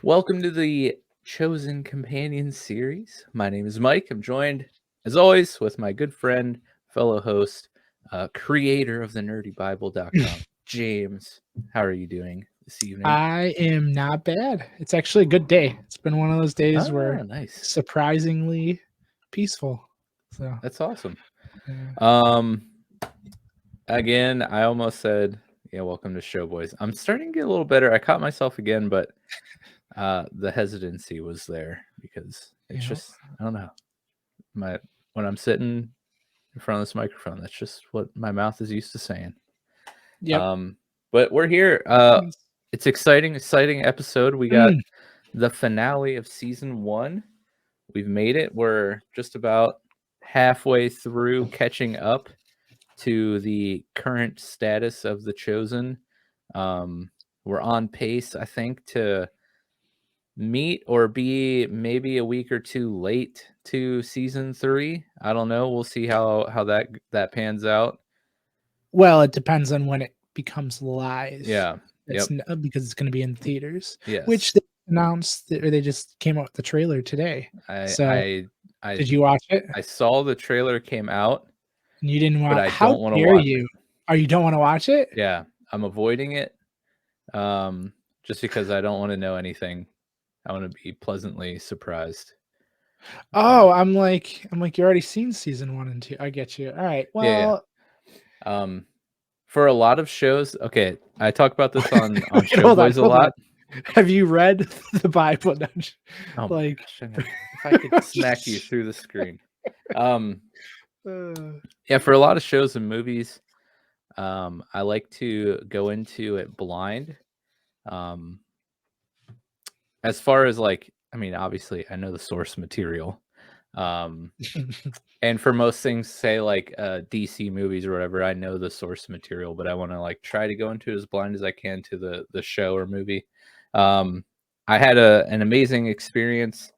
Welcome to the Chosen Companion series. My name is Mike. I'm joined, as always, with my good friend, fellow host, creator of the nerdybible.com, James. How are you doing this evening? I am not bad. It's actually a good day. It's been one of those days Ah, where nice. surprisingly peaceful. So, That's awesome. yeah. Um, Again, I almost said, yeah, welcome to Show Boys. I'm starting to get a little better. I caught myself again, but the hesitancy was there because it's Yeah. just, I don't know. When I'm sitting in front of this microphone. That's just what my mouth is used to saying. Yep. Um, but we're here. It's exciting episode. We got Mm. the finale of season 1. We've made it. We're just about halfway through catching up to the current status of the Chosen. We're on pace, I think, to meet or be maybe a week or two late to season 3. I don't know. We'll see how that pans out. Well, it depends on when it becomes live. Yeah. It's Yep. because it's going to be in theaters, Yes. which they announced or they just came out with the trailer today. I So, I I did you watch it? I saw the trailer came out, And you didn't but want? I How don't want to dare watch it. you? Or you don't want to watch it? Yeah, I'm avoiding it. Just because I don't want to know anything. I want to be pleasantly surprised. Oh, I'm like you already seen season 1 and 2. I get you. All right. Yeah. Well, For a lot of shows, okay, I talk about this on wait, Show Boys a hold on. lot. Have you read the Bible? Oh my Like, gosh, if I could smack you through the screen. Um, uh, yeah, for a lot of shows and movies, I like to go into it blind. Um, as far as like, I mean, obviously, I know the source material. Um, and for most things, say like DC movies or whatever, I know the source material, but I want to like try to go into it as blind as I can to the show or movie. I had an amazing experience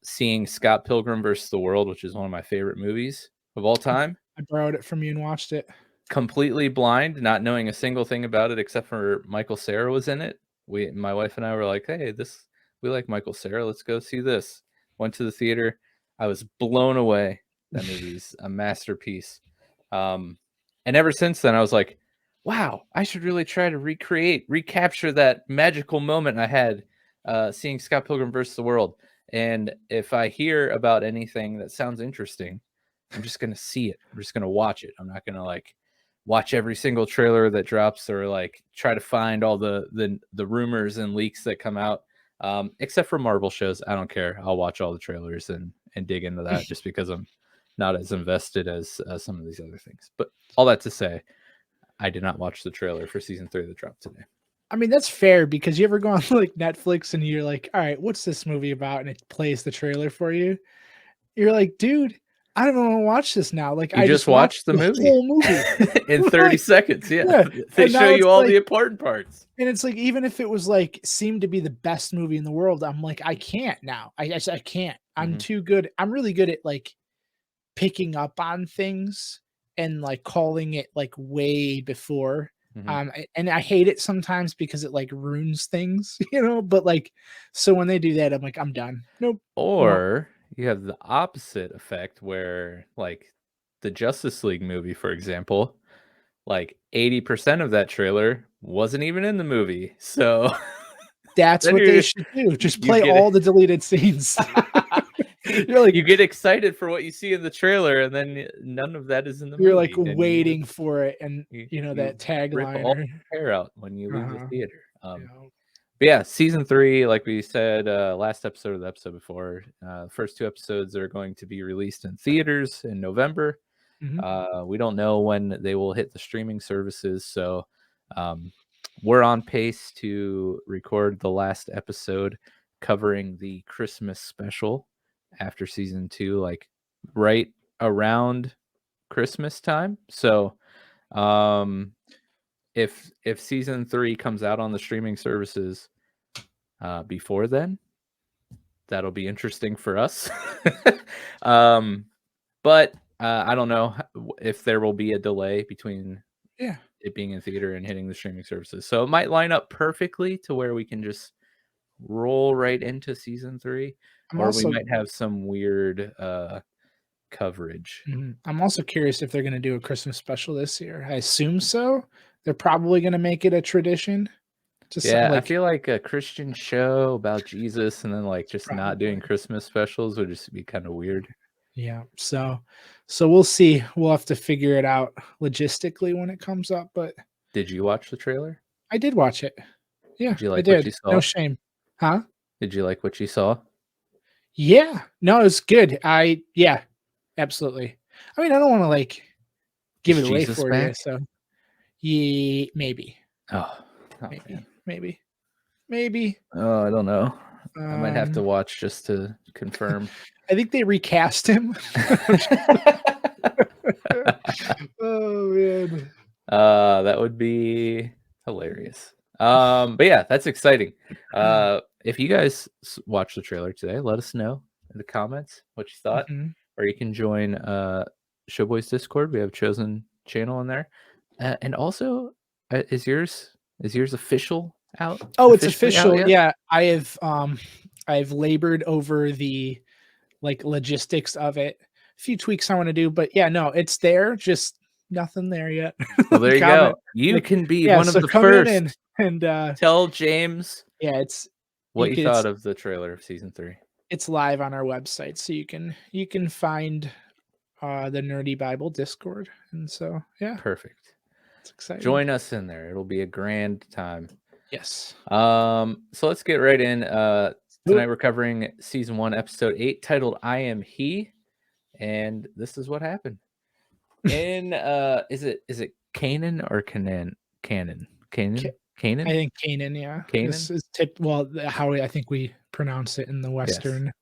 seeing Scott Pilgrim versus the World, which is one of my favorite movies of all time. I borrowed it from you and watched it. Completely blind, not knowing a single thing about it except for Michael Cera was in it. My wife and I were like, "Hey, we like Michael Cera. Let's go see this." Went to the theater. I was blown away. That movie's a masterpiece. Um, and ever since then, I was like, "Wow, I should really try to recapture that magical moment I had seeing Scott Pilgrim versus the World." And if I hear about anything that sounds interesting, I'm just gonna see it. I'm just gonna watch it. I'm not gonna like watch every single trailer that drops or like try to find all the rumors and leaks that come out. Except for Marvel shows, I don't care. I'll watch all the trailers and dig into that just because I'm not as invested as some of these other things. But all that to say, I did not watch the trailer for season 3 that dropped today. I mean, that's fair because you ever go on like Netflix and you're like, all right, what's this movie about? And it plays the trailer for you. You're like, dude, I don't want to watch this now. Like, You I just just watched watched the the movie whole movie. in 30 Like, seconds. Yeah, yeah. they And show now you it's all like, the important parts. and it's like, even if it was like seemed to be the best movie in the world, I'm like, I can't now. I can't. I'm Mm-hmm. too good. I'm really good at like picking up on things and like calling it like way before. Mm-hmm. And I hate it sometimes because it like ruins things, but like, so when they do that, I'm like, I'm done. Nope. No. Or you have the opposite effect where, like, the Justice League movie, for example, like 80% of that trailer wasn't even in the movie. So That's then what they should do. Just you play get all the deleted scenes. You're like you get excited for what you see in the trailer, and then none of that is in the you're like movie, and waiting for it, and you that rip tagline all or your hair out when you leave the uh-huh. theater. Yeah. But yeah, season 3, like we said, last episode of the episode before, first 2 episodes are going to be released in theaters in November. Mhm. We don't know when they will hit the streaming services, so um, we're on pace to record the last episode covering the Christmas special after season 2, like right around Christmas time. So um, if season 3 comes out on the streaming services before then, that'll be interesting for us. um, but I don't know if there will be a delay between Yeah. it being in theater and hitting the streaming services. So it might line up perfectly to where we can just roll right into season 3, I'm or we also might have some weird coverage. I'm also curious if they're gonna do a Christmas special this year. I assume so. They're probably gonna make it a tradition. Just Yeah, I like feel like a Christian show about Jesus and then like just not doing probably. Christmas specials would just be kind of weird. Yeah. So we'll see. We'll have to figure it out logistically when it comes up, but Did you watch the trailer? I did watch it. Yeah, Did you I like what did. you No saw? shame. Huh? Did you like what you saw? Yeah. No, it's good. Yeah, absolutely. I mean, I don't want to like give Is it away Jesus for you. back? So yeah, maybe, Oh, oh maybe, man. maybe, maybe. Oh, I don't know. I might have to Um, watch just to confirm. I think they recast him. Oh man. That would be hilarious. But yeah, that's exciting. If you guys watch the trailer today, let us know in the comments what you thought, Mhm. or you can join Showboys Discord. We have a chosen channel in there, and also, is yours Oh, it's officially out official. yet? Yeah, I've labored over the like logistics of it. A few tweaks I want to do, but yeah, no, it's there. Just nothing there yet. Well, there you Comment go. You like can be yeah. one of So the come in and first. and Tell James yeah, it's you what you can thought of the trailer of season 3. it's live on our website, so you can find the Nerdy Bible Discord, and so yeah, Perfect. it's exciting. Join us in there. It'll be a grand time. Yes. So let's get right in. Do Tonight it. we're covering season 1, episode 8, titled I Am He. And this is what happened. In is it Canaan or Canaan? Canaan. Ca- Canaan? I Canaan? think Canaan, yeah, Canaan? is how I think we pronounce it in the Yes. Western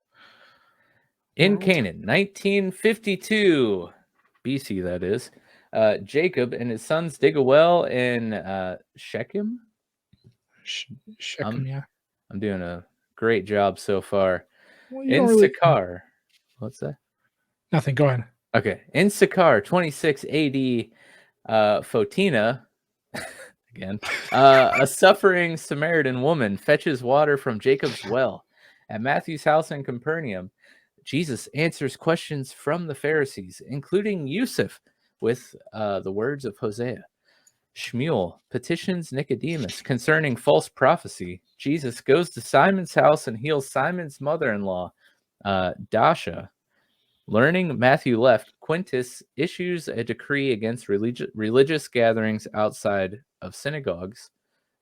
In world. Canaan, 1952 BC, that is. Jacob and his sons dig a well in Shechem. Sh- Shechem, I'm yeah. I'm doing a great job so far. Well, you In don't really Sakar. What's that? nothing. Go ahead. Okay. In Sakar, 26 AD, Photina, again, a suffering Samaritan woman fetches water from Jacob's well. At Matthew's house in Capernaum, Jesus answers questions from the Pharisees, including Yusuf, with the words of Hosea. Shmuel petitions Nicodemus concerning false prophecy. Jesus goes to Simon's house and heals Simon's mother-in-law, Dasha. Learning Matthew left, Quintus issues a decree against religious gatherings outside of synagogues.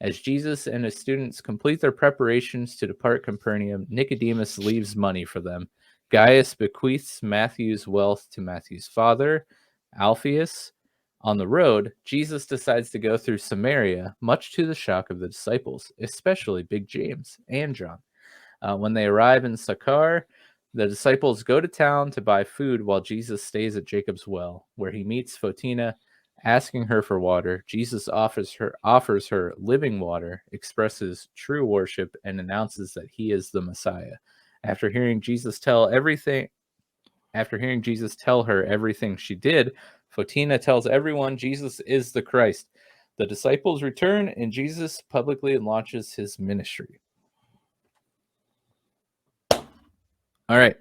As Jesus and his students complete their preparations to depart Capernaum, Nicodemus leaves money for them. Gaius bequeaths Matthew's wealth to Matthew's father, Alphaeus. On the road, Jesus decides to go through Samaria, much to the shock of the disciples, especially Big James and John. When they arrive in Sychar, the disciples go to town to buy food while Jesus stays at Jacob's well, where he meets Photina, asking her for water. Jesus offers her living water, expresses true worship, and announces that he is the Messiah. After hearing Jesus tell her everything she did, Photina tells everyone Jesus is the Christ. The disciples return, and Jesus publicly launches his ministry. All right.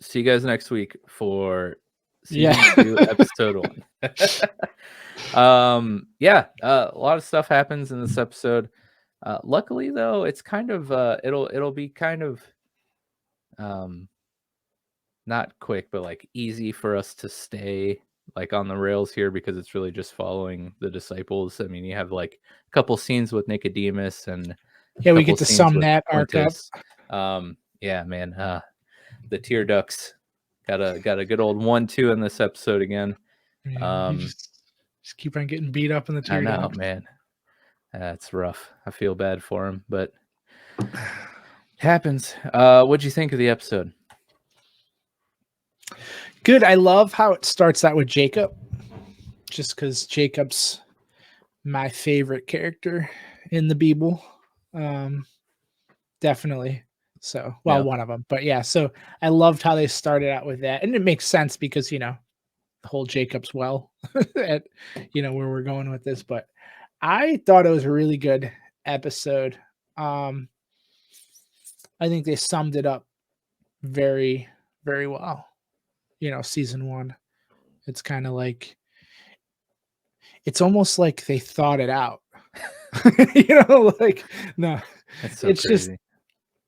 See you guys next week for Yeah. season 2, episode 1. Yeah, a lot of stuff happens in this episode. Luckily though, it's kind of it'll be kind of um not quick, but like easy for us to stay like on the rails here because it's really just following the disciples. I mean, you have like a couple scenes with Nicodemus and a Yeah, we couple get to scenes sum with that arc up. Quintus. Yeah, man. The tear ducts got a good old 1-2 in this episode again. Yeah, you just keep on getting beat up in the I know, teardrops. man. That's rough. I feel bad for him, but it happens. What'd you think of the episode? Good. I love how it starts out with Jacob, just because Jacob's my favorite character in the Bible. Definitely. So, well, Yeah, one of them, but yeah. So I loved how they started out with that, and it makes sense because the whole Jacob's well, at where we're going with this. But I thought it was a really good episode. Um, I think they summed it up very, very well. Season 1. It's kinda like it's almost like they thought it out. Like, no, That's so it's just crazy.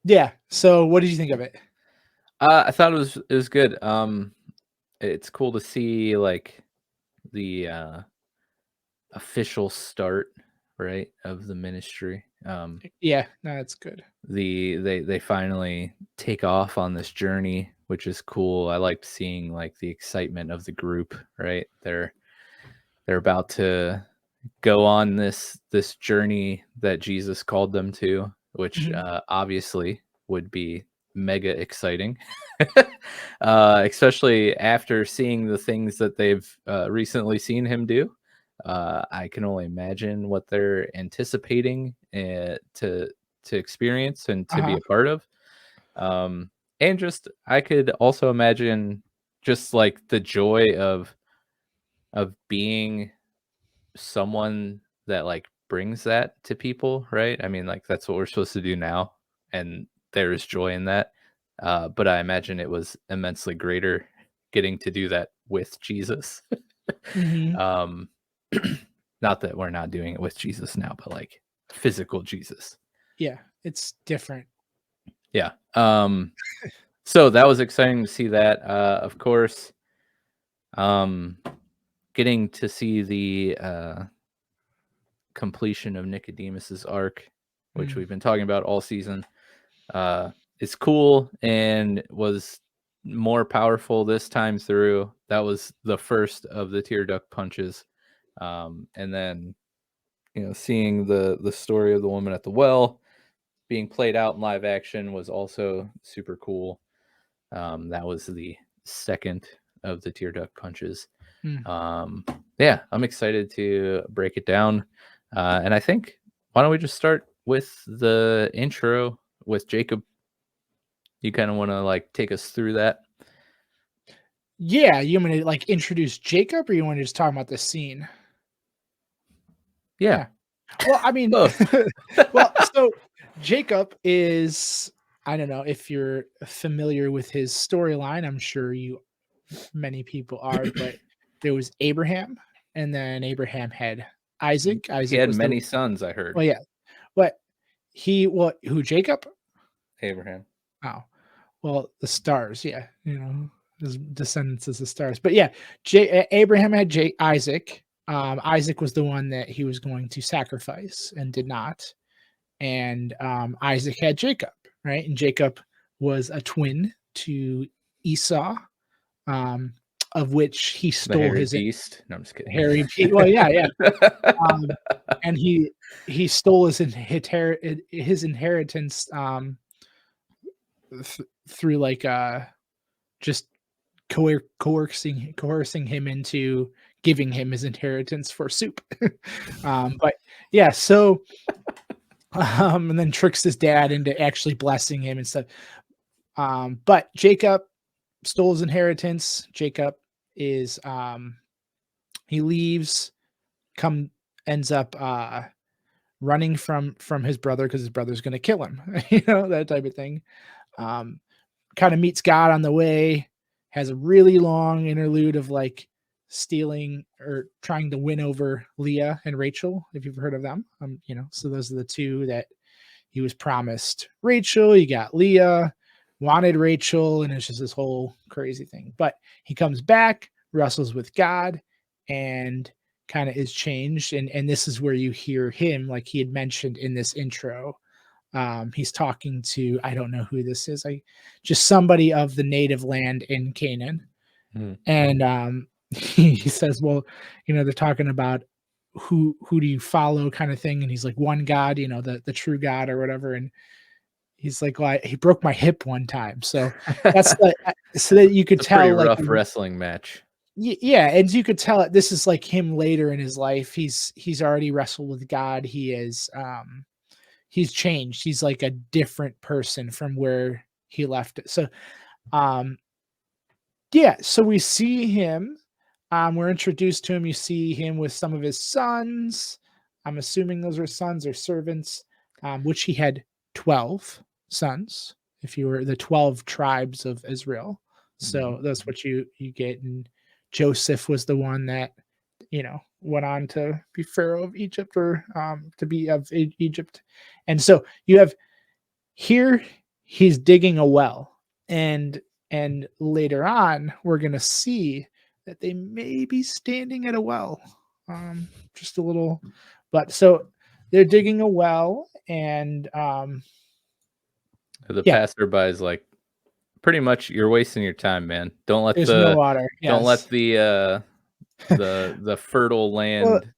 yeah. So what did you think of it? I thought it was good. It's cool to see like the official start, right, of the ministry. Yeah, no, it's good. They finally take off on this journey, which is cool. I liked seeing like the excitement of the group, right? They're about to go on this journey that Jesus called them to, which Mhm. obviously would be mega exciting, especially after seeing the things that they've recently seen him do. I can only imagine what they're anticipating to experience and to be Uh-huh. a part of. Um, and just I could also imagine just like the joy of being someone that, like, brings that to people, right? I mean, like, that's what we're supposed to do now, and there's joy in that, but I imagine it was immensely greater getting to do that with Jesus. Mhm. Um, not that we're not doing it with Jesus now, but, like, physical Jesus. Yeah, it's different. Yeah, so that was exciting to see that, of course, um, getting to see the, completion of Nicodemus's arc, which Mm. we've been talking about all season, uh, is cool and was more powerful this time through. That was the first of the tear duct punches, and then seeing the story of the woman at the well being played out in live action was also super cool. That was the second of the tear duct punches. Mm. Um, yeah, I'm excited to break it down. And I think why don't we just start with the intro with Jacob? You kind of want to like take us through that? Yeah, you want me to, like, introduce Jacob, or you wanna just talk about the scene? Yeah, Yeah. Well, I mean, both. well, so Jacob is, I don't know if you're familiar with his storyline. I'm sure many people are, but there was Abraham, and then Abraham had Isaac. He Isaac had was the many sons, I heard. well, yeah, but who Jacob? Abraham. Oh, well, the stars, yeah, his descendants as the stars. But yeah, Abraham had Isaac. Isaac was the one that he was going to sacrifice and did not. And Isaac had Jacob, right? And Jacob was a twin to Esau, um, of which he The stole hairy his beast. No, I'm just kidding. Well, yeah, yeah. Um, and he stole his inheritance through like just coercing him into giving him his inheritance for soup. But yeah, so and then tricks his dad into actually blessing him and stuff. But Jacob stole his inheritance. Jacob is he leaves, come ends up running from his brother because his brother's gonna kill him, that type of thing. Um, Kind of meets God on the way, has a really long interlude of like stealing or trying to win over Leah and Rachel, if you've heard of them. So those are the two that he was promised Rachel. You got Leah, wanted Rachel, and it's just this whole crazy thing. But he comes back, wrestles with God, and kind of is changed. And this is where you hear him, like he had mentioned in this intro. He's talking to, I don't know who this is, just somebody of the native land in Canaan. Hmm. And he says, well, they're talking about who do you follow kind of thing. And he's like, one God, the true God or whatever. And he's like, well, he broke my hip one time. So that's so that you could It's a pretty tell like rough wrestling match. yeah, and you could tell this is like him later in his life. He's already wrestled with God. He's changed. He's like a different person from where he left it. So um yeah, so we see him. We're introduced to him. You see him with some of his sons. I'm assuming those are sons or servants, which he had 12 sons. if you were the 12 tribes of Israel. So Mhm. that's what you get. And Joseph was the one that, went on to be Pharaoh of Egypt, or to be of Egypt. And so you have here, he's digging a well, and later on we're gonna see that they may be standing at a well, just a little. But so they're digging a well, and The yeah, passerby is like, pretty much, "You're wasting your time, man. there's no water. Don't let Yes. the fertile Well, land,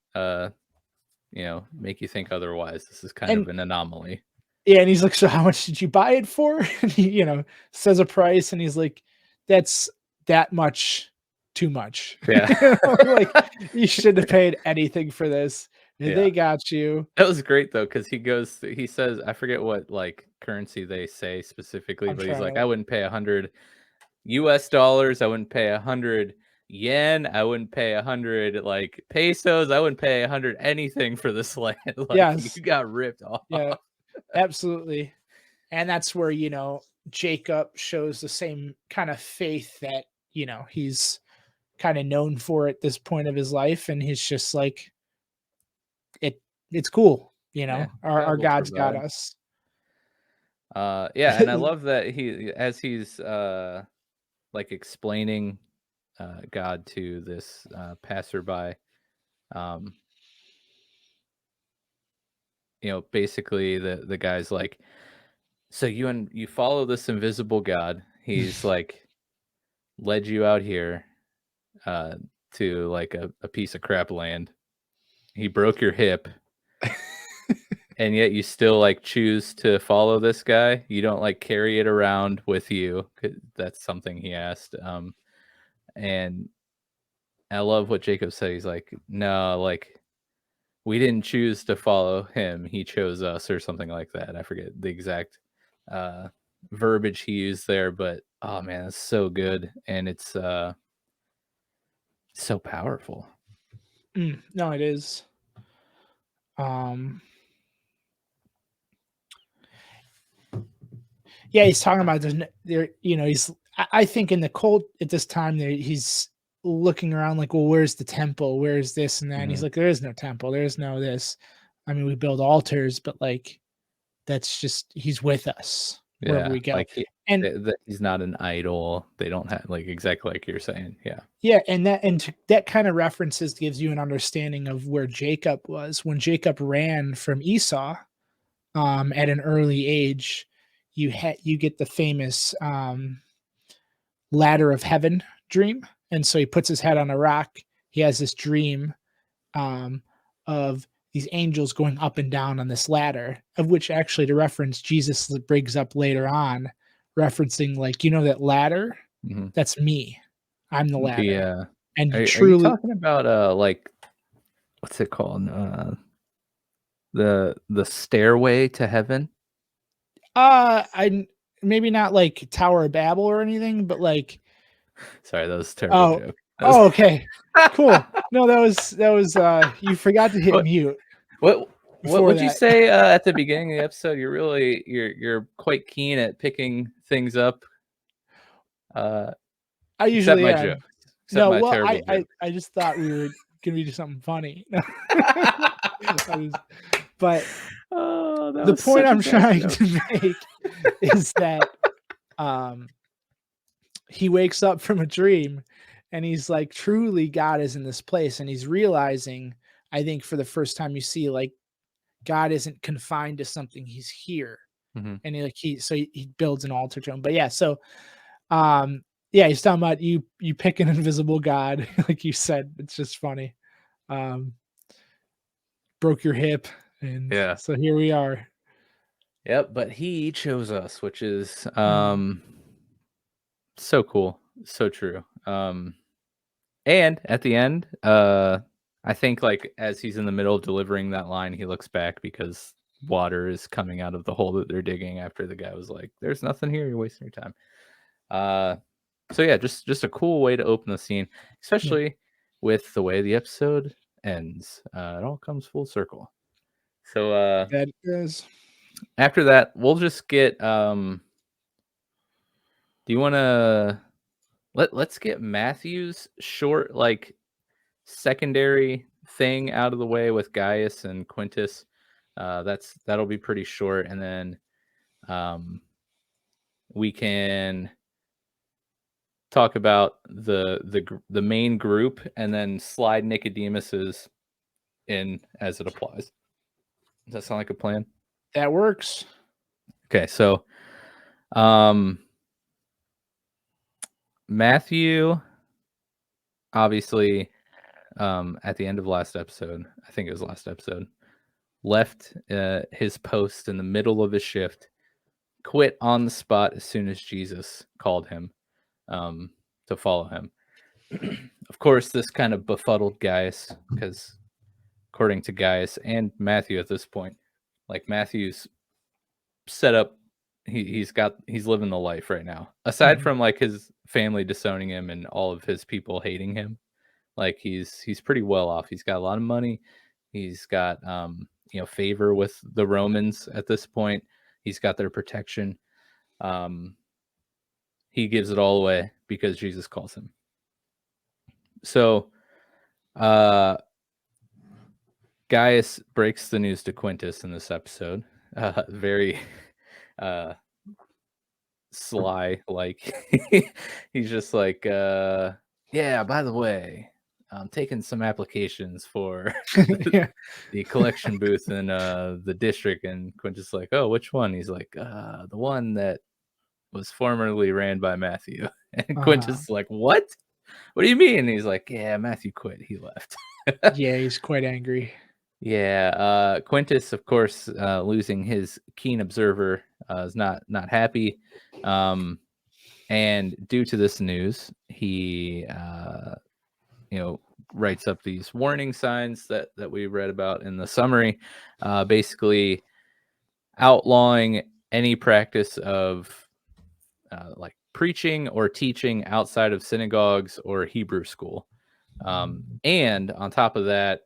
make you think otherwise. This is kind and of an anomaly." yeah, and he's like, "So how much did you buy it for?" And he, says a price, and he's like, "That's that much too much." Yeah. Like, "You shouldn't have paid anything for this. Yeah. They got you." That was great though, because he says, I forget what, like, currency they say specifically, I'm but he's trying like, to "I wouldn't pay $100 US, I wouldn't pay 100 yen, I wouldn't pay 100, like, pesos, I wouldn't pay 100 anything for this land." Like, you Yes. got ripped off. Yeah, absolutely. And that's where, Jacob shows the same kind of faith that, he's kinda known for at this point of his life, and he's just like, "It it's cool, Yeah, our God will God's got provide. us." Yeah, and I love that as he's, like, explaining, God to this, passerby, um, basically the guy's like, "So you follow this invisible God. He's, like, led you out here, uh, to, like, a piece of crap land. He broke your hip, and yet you still, like, choose to follow this guy? You don't, like, carry it around with you?" 'Cause that's something he asked, and I love what Jacob said. He's like, "No, like, we didn't choose to follow him. He chose us," or something like that. I forget the exact, uh, verbiage he used there, but, oh, man, it's so good, and it's, so powerful. No, it is. Um, yeah, he's talking about he's I think in the cold at this time there he's looking around like, "Well, where's the temple? Where's this and that?" And he's Mhm. like, "There is no temple. There is no this. I mean, we build altars, but like that's just he's with us wherever Yeah, we go." like, he And that he's not an idol. They don't have, like, exactly like you're saying, yeah. yeah, and that kind of references gives you an understanding of where Jacob was when Jacob ran from Esau, at an early age. You get the famous ladder of heaven dream, and so he puts his head on a rock. He has this dream, um, of these angels going up and down on this ladder, of which actually to reference Jesus brings up later on, referencing like, that ladder, Mhm. that's me. I'm the The, ladder. And are you truly, talking about, like, what's it called? The Stairway to Heaven? I maybe not like Tower of Babel or anything, but like, Sorry, that was a terrible oh, joke. That was oh, okay, cool. No, that was you forgot to hit what mute what what before would you that. say, at the beginning of the episode? You're quite keen at picking things up, uh, I except usually my jokes, am. except No, my well, terrible I jokes. just thought we were gonna do something funny. I just but Oh, that the was point such a I'm bad trying joke. to make is that, um, he wakes up from a dream, and he's like, truly God is in this place, and he's realizing, I think for the first time you see, like, God isn't confined to something, he's here. Mhm. And he builds an altar to him. But yeah, so yeah, he's talking about you pick an invisible God, like you said. It's just funny. Um, broke your hip, and Yeah. so here we are. Yep, but he chose us, which is, Mm, so cool, so true. And at the end, I think, like, as he's in the middle of delivering that line, he looks back because water is coming out of the hole that they're digging after the guy was like, "There's nothing here, you're wasting your time." Uh, so yeah, just a cool way to open the scene, yeah, especially with the way the episode ends. It all comes full circle. So, that is. after that, we'll just get, Do you want to let's get Matthew's short like secondary thing out of the way with Gaius and Quintus. That'll be pretty short, and then um, we can talk about the main group, and then slide Nicodemus's in as it applies. Does that sound like a plan? That works. Okay, so um, Matthew, obviously, at the end of last episode, I think it was last episode, left his post in the middle of his shift, quit on the spot as soon as Jesus called him to follow him. Of course, this kind of befuddled Gaius, because according to Gaius and Matthew at this point, like Matthew's set up, he's living the life right now. Aside Mhm. from like his family disowning him and all of his people hating him, like he's pretty well off. He's got a lot of money. He's got favor with the Romans at this point. He's got their protection. Um, he gives it all away because Jesus calls him. So Gaius breaks the news to Quintus in this episode. Very sly, like he's just like, yeah, by the way, I'm taking some applications for Yeah. the collection booth in the district. And Quintus is like, oh, which one? He's like, the one that was formerly ran by Matthew. And Uh, Quintus is like, what do you mean? And he's like, yeah, Matthew quit, he left. yeah, he's quite angry. Yeah, Quintus, of course, losing his keen observer, is not happy, and due to this news, he writes up these warning signs that we read about in the summary, basically outlawing any practice of like preaching or teaching outside of synagogues or Hebrew school, and on top of that,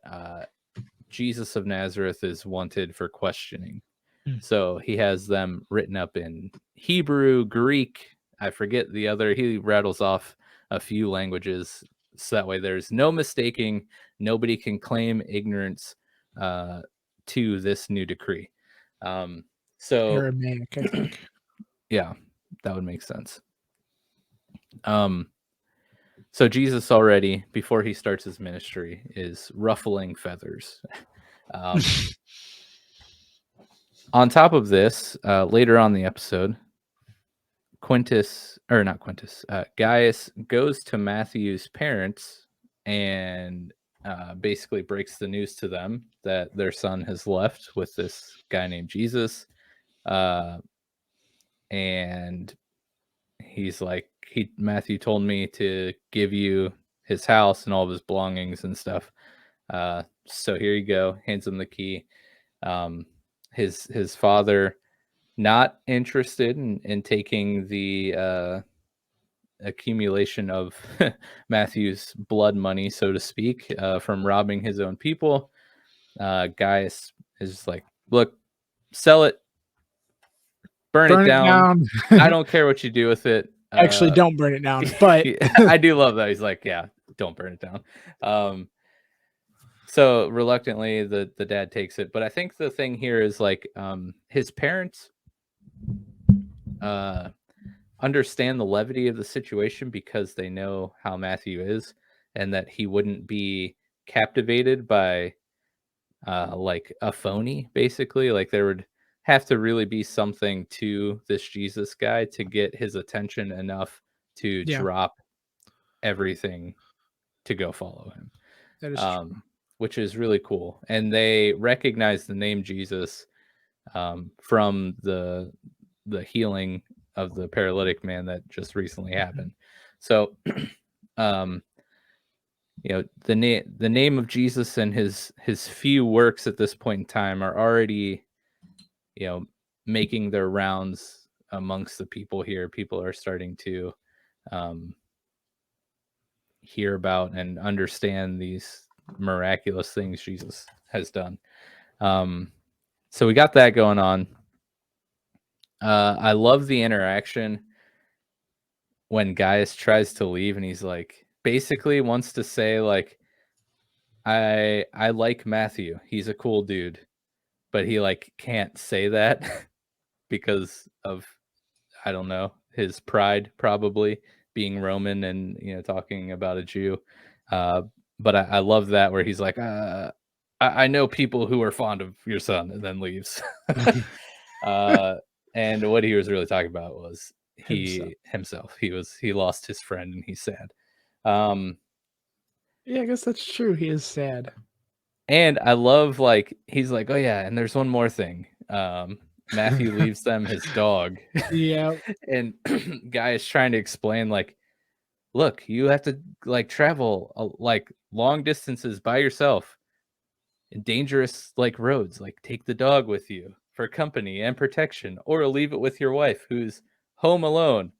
Jesus of Nazareth is wanted for questioning. Mm. So he has them written up in Hebrew, Greek. I forget the other. He rattles off a few languages. So that way there's no mistaking. Nobody can claim ignorance to this new decree. So, Aramaic, I think. yeah, that would make sense. So Jesus already, before he starts his ministry, is ruffling feathers. On top of this, later on in the episode, Gaius goes to Matthew's parents and basically breaks the news to them that their son has left with this guy named Jesus. And he's like, Matthew told me to give you his house and all of his belongings and stuff. So here you go. Hands him the key. His father, not interested in taking the accumulation of Matthew's blood money, so to speak, from robbing his own people. Gaius is like, look, sell it, burn it Burn it down. down. I don't care what you do with it. Actually, don't burn it down, but I do love that. He's like, yeah, don't burn it down. So reluctantly, the dad takes it. But I think the thing here is like, his parents understand the levity of the situation because they know how Matthew is, and that he wouldn't be captivated by like a phony, basically. Like there would have to really be something to this Jesus guy to get his attention enough to yeah, drop everything to go follow him, that is true. which is really cool. And they recognize the name Jesus from the healing of the paralytic man that just recently happened. So, um, the name of Jesus and his few works at this point in time are already, making their rounds amongst the people here. People are starting to um, hear about and understand these miraculous things Jesus has done. So we got that going on. I love the interaction when Gaius tries to leave and he's like, basically wants to say like, I like Matthew. He's a cool dude, but he like can't say that because of, I don't know, his pride probably, being Roman and, talking about a Jew. Uh, but I love that where he's like, I know people who are fond of your son, and then leaves. uh, and what he was really talking about was himself. he himself. He lost his friend and he's sad. Um, Yeah, I guess that's true. He is sad. and I love like he's like, oh yeah, and there's one more thing. Matthew leaves them his dog, Yeah. and guy is trying to explain like, look, you have to like travel like long distances by yourself in dangerous like roads. Like take the dog with you for company and protection, or leave it with your wife who's home alone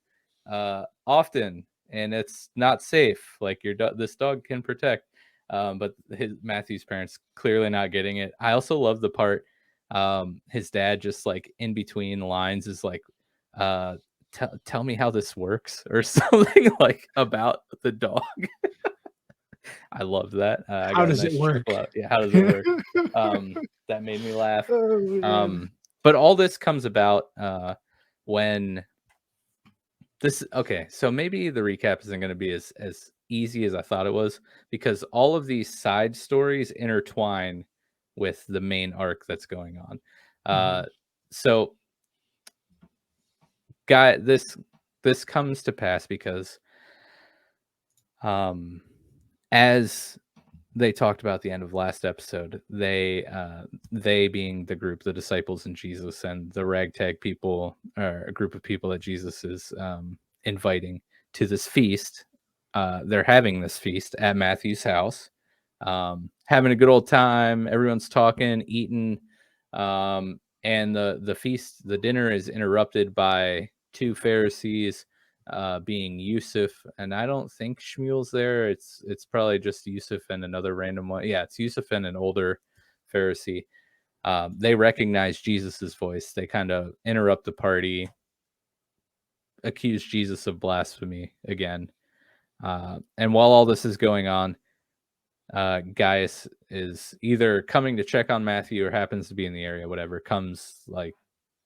often, and it's not safe. Like this dog can protect. But Matthew's parents clearly not getting it. I also love the part his dad just like in between lines is like, uh, tell me how this works or something like about the dog. I love that. I How got a does it nice work? chuckle out. Yeah, how does it work? That made me laugh. Oh, man. But all this comes about when okay, so maybe the recap isn't going to be as easy as I thought it was, because all of these side stories intertwine with the main arc that's going on. Mhm, So guy this comes to pass because um as they talked about the end of last episode, they being the group, the disciples and Jesus, and the ragtag people, or a group of people that Jesus is inviting to this feast. They're having this feast at Matthew's house, having a good old time. Everyone's talking, eating, and the feast, the dinner, is interrupted by two Pharisees, being Yusuf, and I don't think Shmuel's there. It's probably just Yusuf and another random one. Yeah, it's Yusuf and an older Pharisee. They recognize Jesus's voice. They kind of interrupt the party, accuse Jesus of blasphemy again. And while all this is going on, Gaius is either coming to check on Matthew or happens to be in the area. Whatever comes, like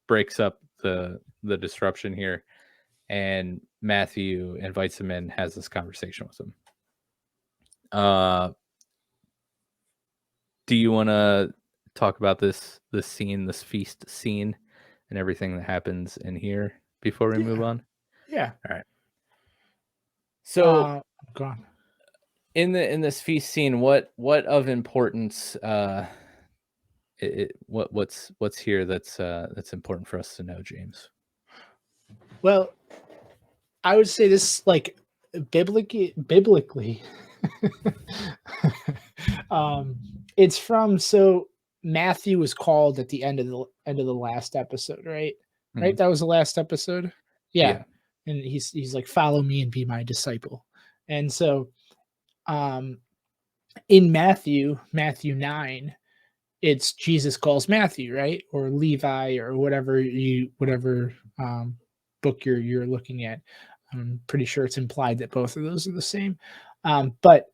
breaks up the disruption here, and Matthew invites him in, has this conversation with him. Do you want to talk about this scene, this feast scene, and everything that happens in here before we move yeah, on? yeah. All right. So Go on. in this feast scene, what of importance? What's here that's important for us to know, James? Well, I would say this, like, biblically, um, it's from, so Matthew was called at the end of the last episode, right? Right? Mhm. That was the last episode? Yeah. Yeah. And he's like, "Follow me and be my disciple." And so, um, in Matthew 9, it's Jesus calls Matthew, right? Or Levi, or whatever book you're looking at. I'm pretty sure it's implied that both of those are the same. But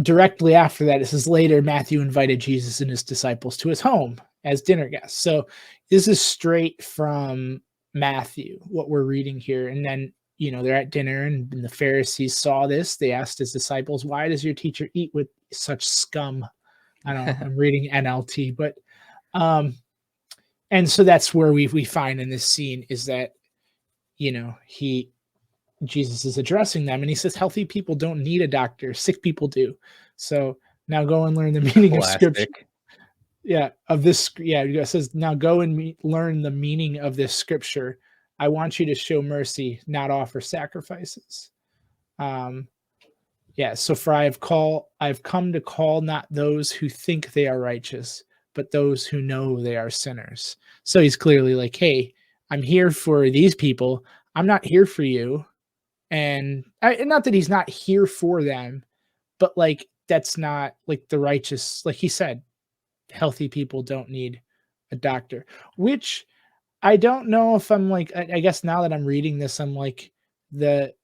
directly after that, it says later Matthew invited Jesus and his disciples to his home as dinner guests. So this is straight from Matthew, what we're reading here. And then, they're at dinner, and the Pharisees saw this. They asked his disciples, "Why does your teacher eat with such scum?" I don't know. I'm reading NLT, but um, and so that's where we find in this scene is that, he Jesus is addressing them, and he says, "Healthy people don't need a doctor; sick people do." So now go and learn the meaning of Scripture. Classic. Yeah, of this. Yeah, it says, "Now go and learn the meaning of this Scripture. I want you to show mercy, not offer sacrifices." Um, Yeah, so for I've come to call not those who think they are righteous, but those who know they are sinners. So he's clearly like, "Hey, I'm here for these people. I'm not here for you." And not that he's not here for them, but like that's not like the righteous. Like he said, healthy people don't need a doctor, which I don't know if I'm like, I guess now that I'm reading this, I'm like, the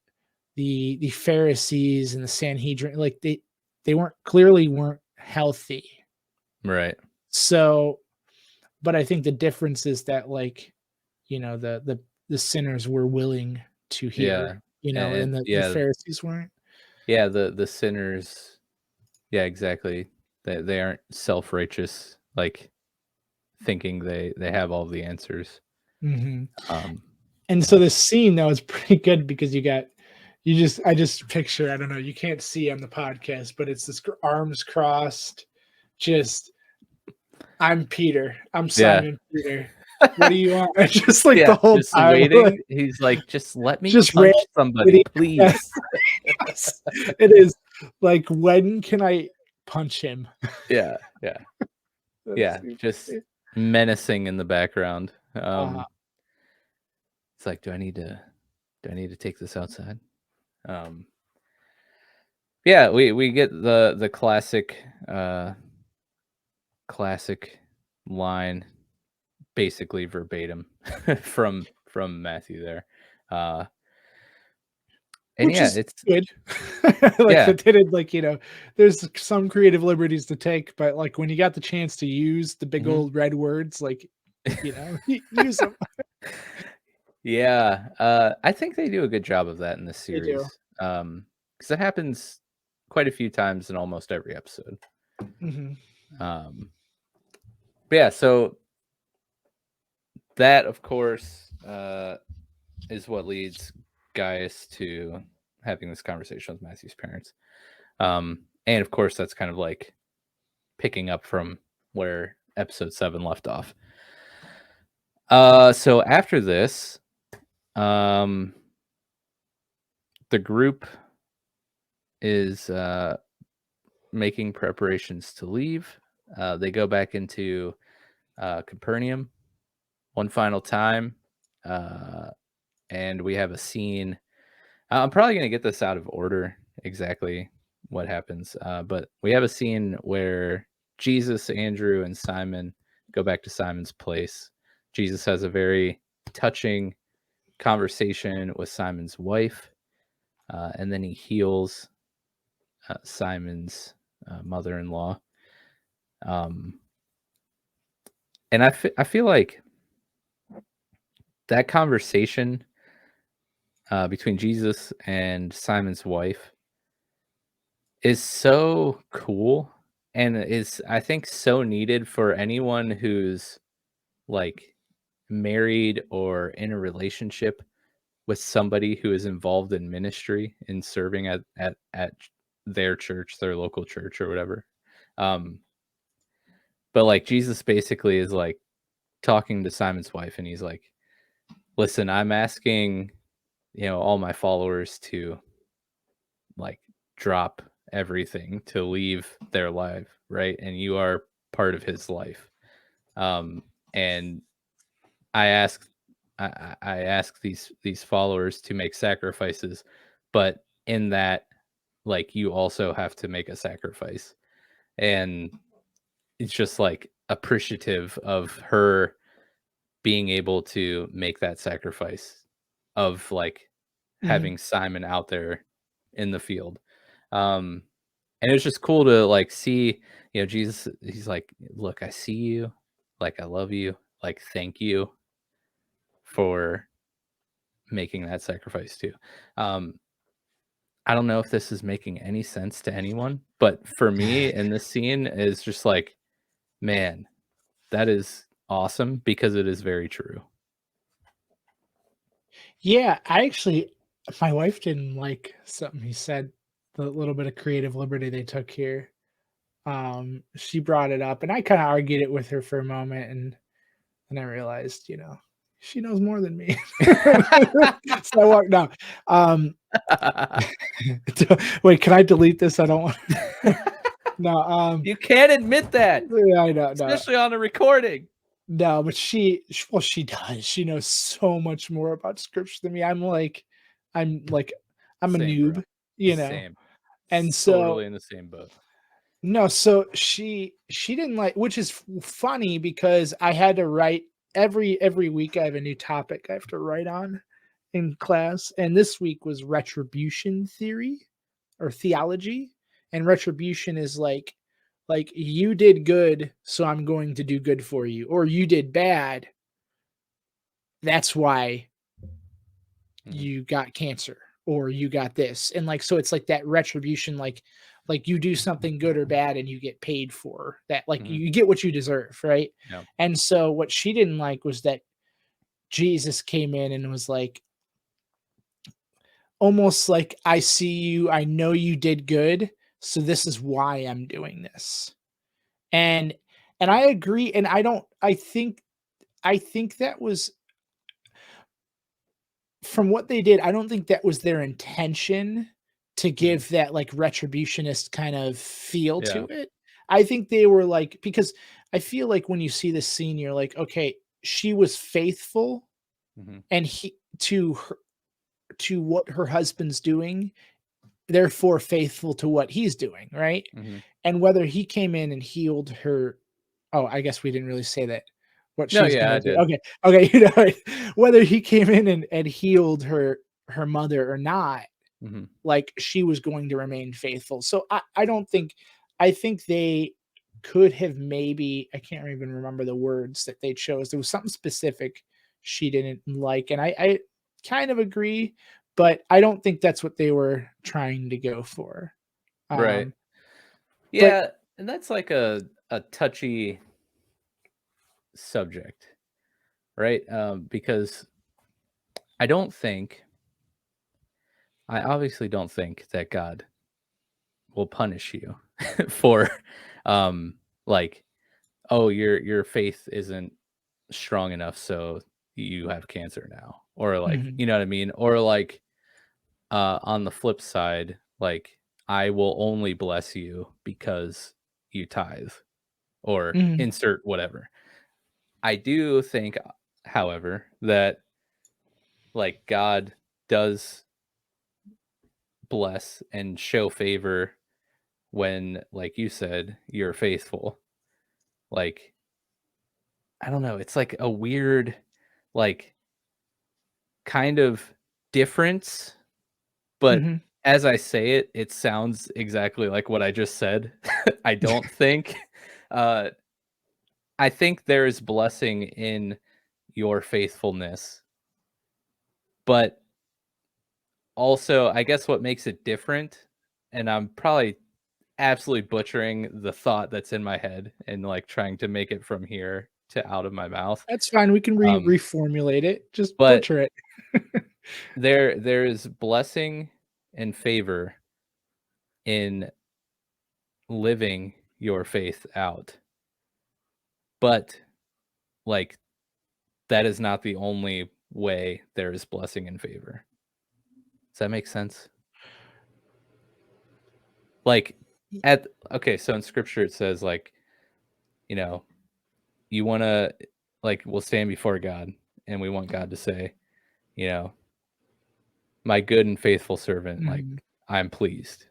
the Pharisees and the Sanhedrin, like they weren't healthy. Right. So, but I think the difference is that, like, the sinners were willing to hear, Yeah. and the Yeah, Pharisees weren't. yeah, the sinners, yeah, exactly. They aren't self-righteous, like thinking they have all the answers. Mhm. Um, And so yeah. this scene though is pretty good because I just picture, I don't know, you can't see on the podcast, but it's this arms crossed, just I'm Peter, I'm Yeah. Simon Peter. What do you want? And just like the Yeah, whole just time, like, waiting. He's like, "Just let me just ran. punch somebody, please." Yes, it is like, when can I punch him? Yeah, yeah, That's yeah, super just funny. menacing in the background. Uh, It's like, do I need to take this outside? Um, yeah, we get the classic line, basically verbatim from Matthew there. Uh, and which yeah, is it's good. Like, yeah, that didn't, like, there's some creative liberties to take, but, like, when you got the chance to use the big mhm. old red words, like, use them. Yeah, I think they do a good job of that in this They do. series, because it happens quite a few times in almost every episode. Mhm. Um, but yeah, so that, of course, is what leads Gaius to having this conversation with Matthew's parents. And of course, that's kind of like picking up from where episode 7 left off. So after this, um, the group is making preparations to leave. They go back into Capernaum one final time, uh, and we have a scene. I'm probably going to get this out of order exactly what happens, but we have a scene where Jesus, Andrew, and Simon go back to Simon's place. Jesus has a very touching conversation with Simon's wife, and then he heals Simon's mother-in-law. Um, and I feel like that conversation between Jesus and Simon's wife is so cool and is, I think, so needed for anyone who's like married or in a relationship with somebody who is involved in ministry and serving at their church, their local church or whatever. Um, but like Jesus basically is like talking to Simon's wife and he's like, "Listen, I'm asking, all my followers to like drop everything to leave their life, right? And you are part of his life. Um, and I ask, I ask these followers to make sacrifices, but in that, like, you also have to make a sacrifice." And it's just like appreciative of her being able to make that sacrifice of like Mhm. having Simon out there in the field. Um, and it was just cool to like see, Jesus, he's like, "Look, I see you, like I love you, like thank you for making that sacrifice too." Um, I don't know if this is making any sense to anyone, but for me in this scene is just like, man, that is awesome because it is very true. Yeah, my wife didn't like something he said, the little bit of creative liberty they took here. She brought it up and I kind of argued it with her for a moment, and I realized, she knows more than me. So I walked down. Um, wait, can I delete this? I don't want. No, You can't admit that, yeah, I know, no, especially on a recording. no, but well, she does. She knows so much more about scripture than me. I'm like, I'm a Same, bro. noob, you know, Same. and so Totally in the same boat. no, so she didn't like, which is funny because I had to write every week. I have a new topic I have to write on, in class, and this week was retribution theory or theology. And retribution is like you did good, so I'm going to do good for you, or you did bad, that's why Mhm. you got cancer or you got this. And like so it's like that retribution, like you do something good or bad and you get paid for that, like Mhm. you get what you deserve, right? Yeah. And so what she didn't like was that Jesus came in and was like almost like, I see you, I know you did good, so this is why I'm doing this. And I agree, and I don't I think that was from what they did, I don't think that was their intention to Mhm. give that, like, retributionist kind of feel Yeah. to it. I think they were like, because I feel like when you see this scene, you're like, "Okay, she was faithful Mhm. and he to what her husband's doing, therefore faithful to what he's doing," right? Mhm. And whether he came in and healed her, oh, I guess we didn't really say that, what No, she's yeah, gonna I do. did. Okay, okay, whether he came in and healed her mother or not, Mhm. like, she was going to remain faithful. So I don't think, I think they could have maybe, I can't even remember the words that they chose. There was something specific she didn't like, and I kind of agree, but I don't think that's what they were trying to go for. Right. Um, but Yeah, and that's like a touchy subject, right? Because I don't think I obviously don't think that God will punish you for, um, like, "Oh, your faith isn't strong enough, so you have cancer now," or like, mhm, you know what I mean? Or like, on the flip side, like, "I will only bless you because you tithe," or mhm, insert whatever. I do think, however, that, like, God does bless and show favor when, like you said, you're faithful. Like, I don't know, it's like a weird, like, kind of difference, but mhm. as I say it, it sounds exactly like what I just said. I don't think, uh, I think there is blessing in your faithfulness, but also, I guess what makes it different, and I'm probably absolutely butchering the thought that's in my head and, like, trying to make it from here to out of my mouth, That's fine, we can um, reformulate it, just but butcher it. there is blessing and favor in living your faith out, but, like, that is not the only way there is blessing and favor. Does that make sense? Like, Y at okay, so in scripture it says, like, you know, you wanna like, we'll stand before God, and we want God to say, you know, "My good and faithful servant, like, Mhm, I'm pleased."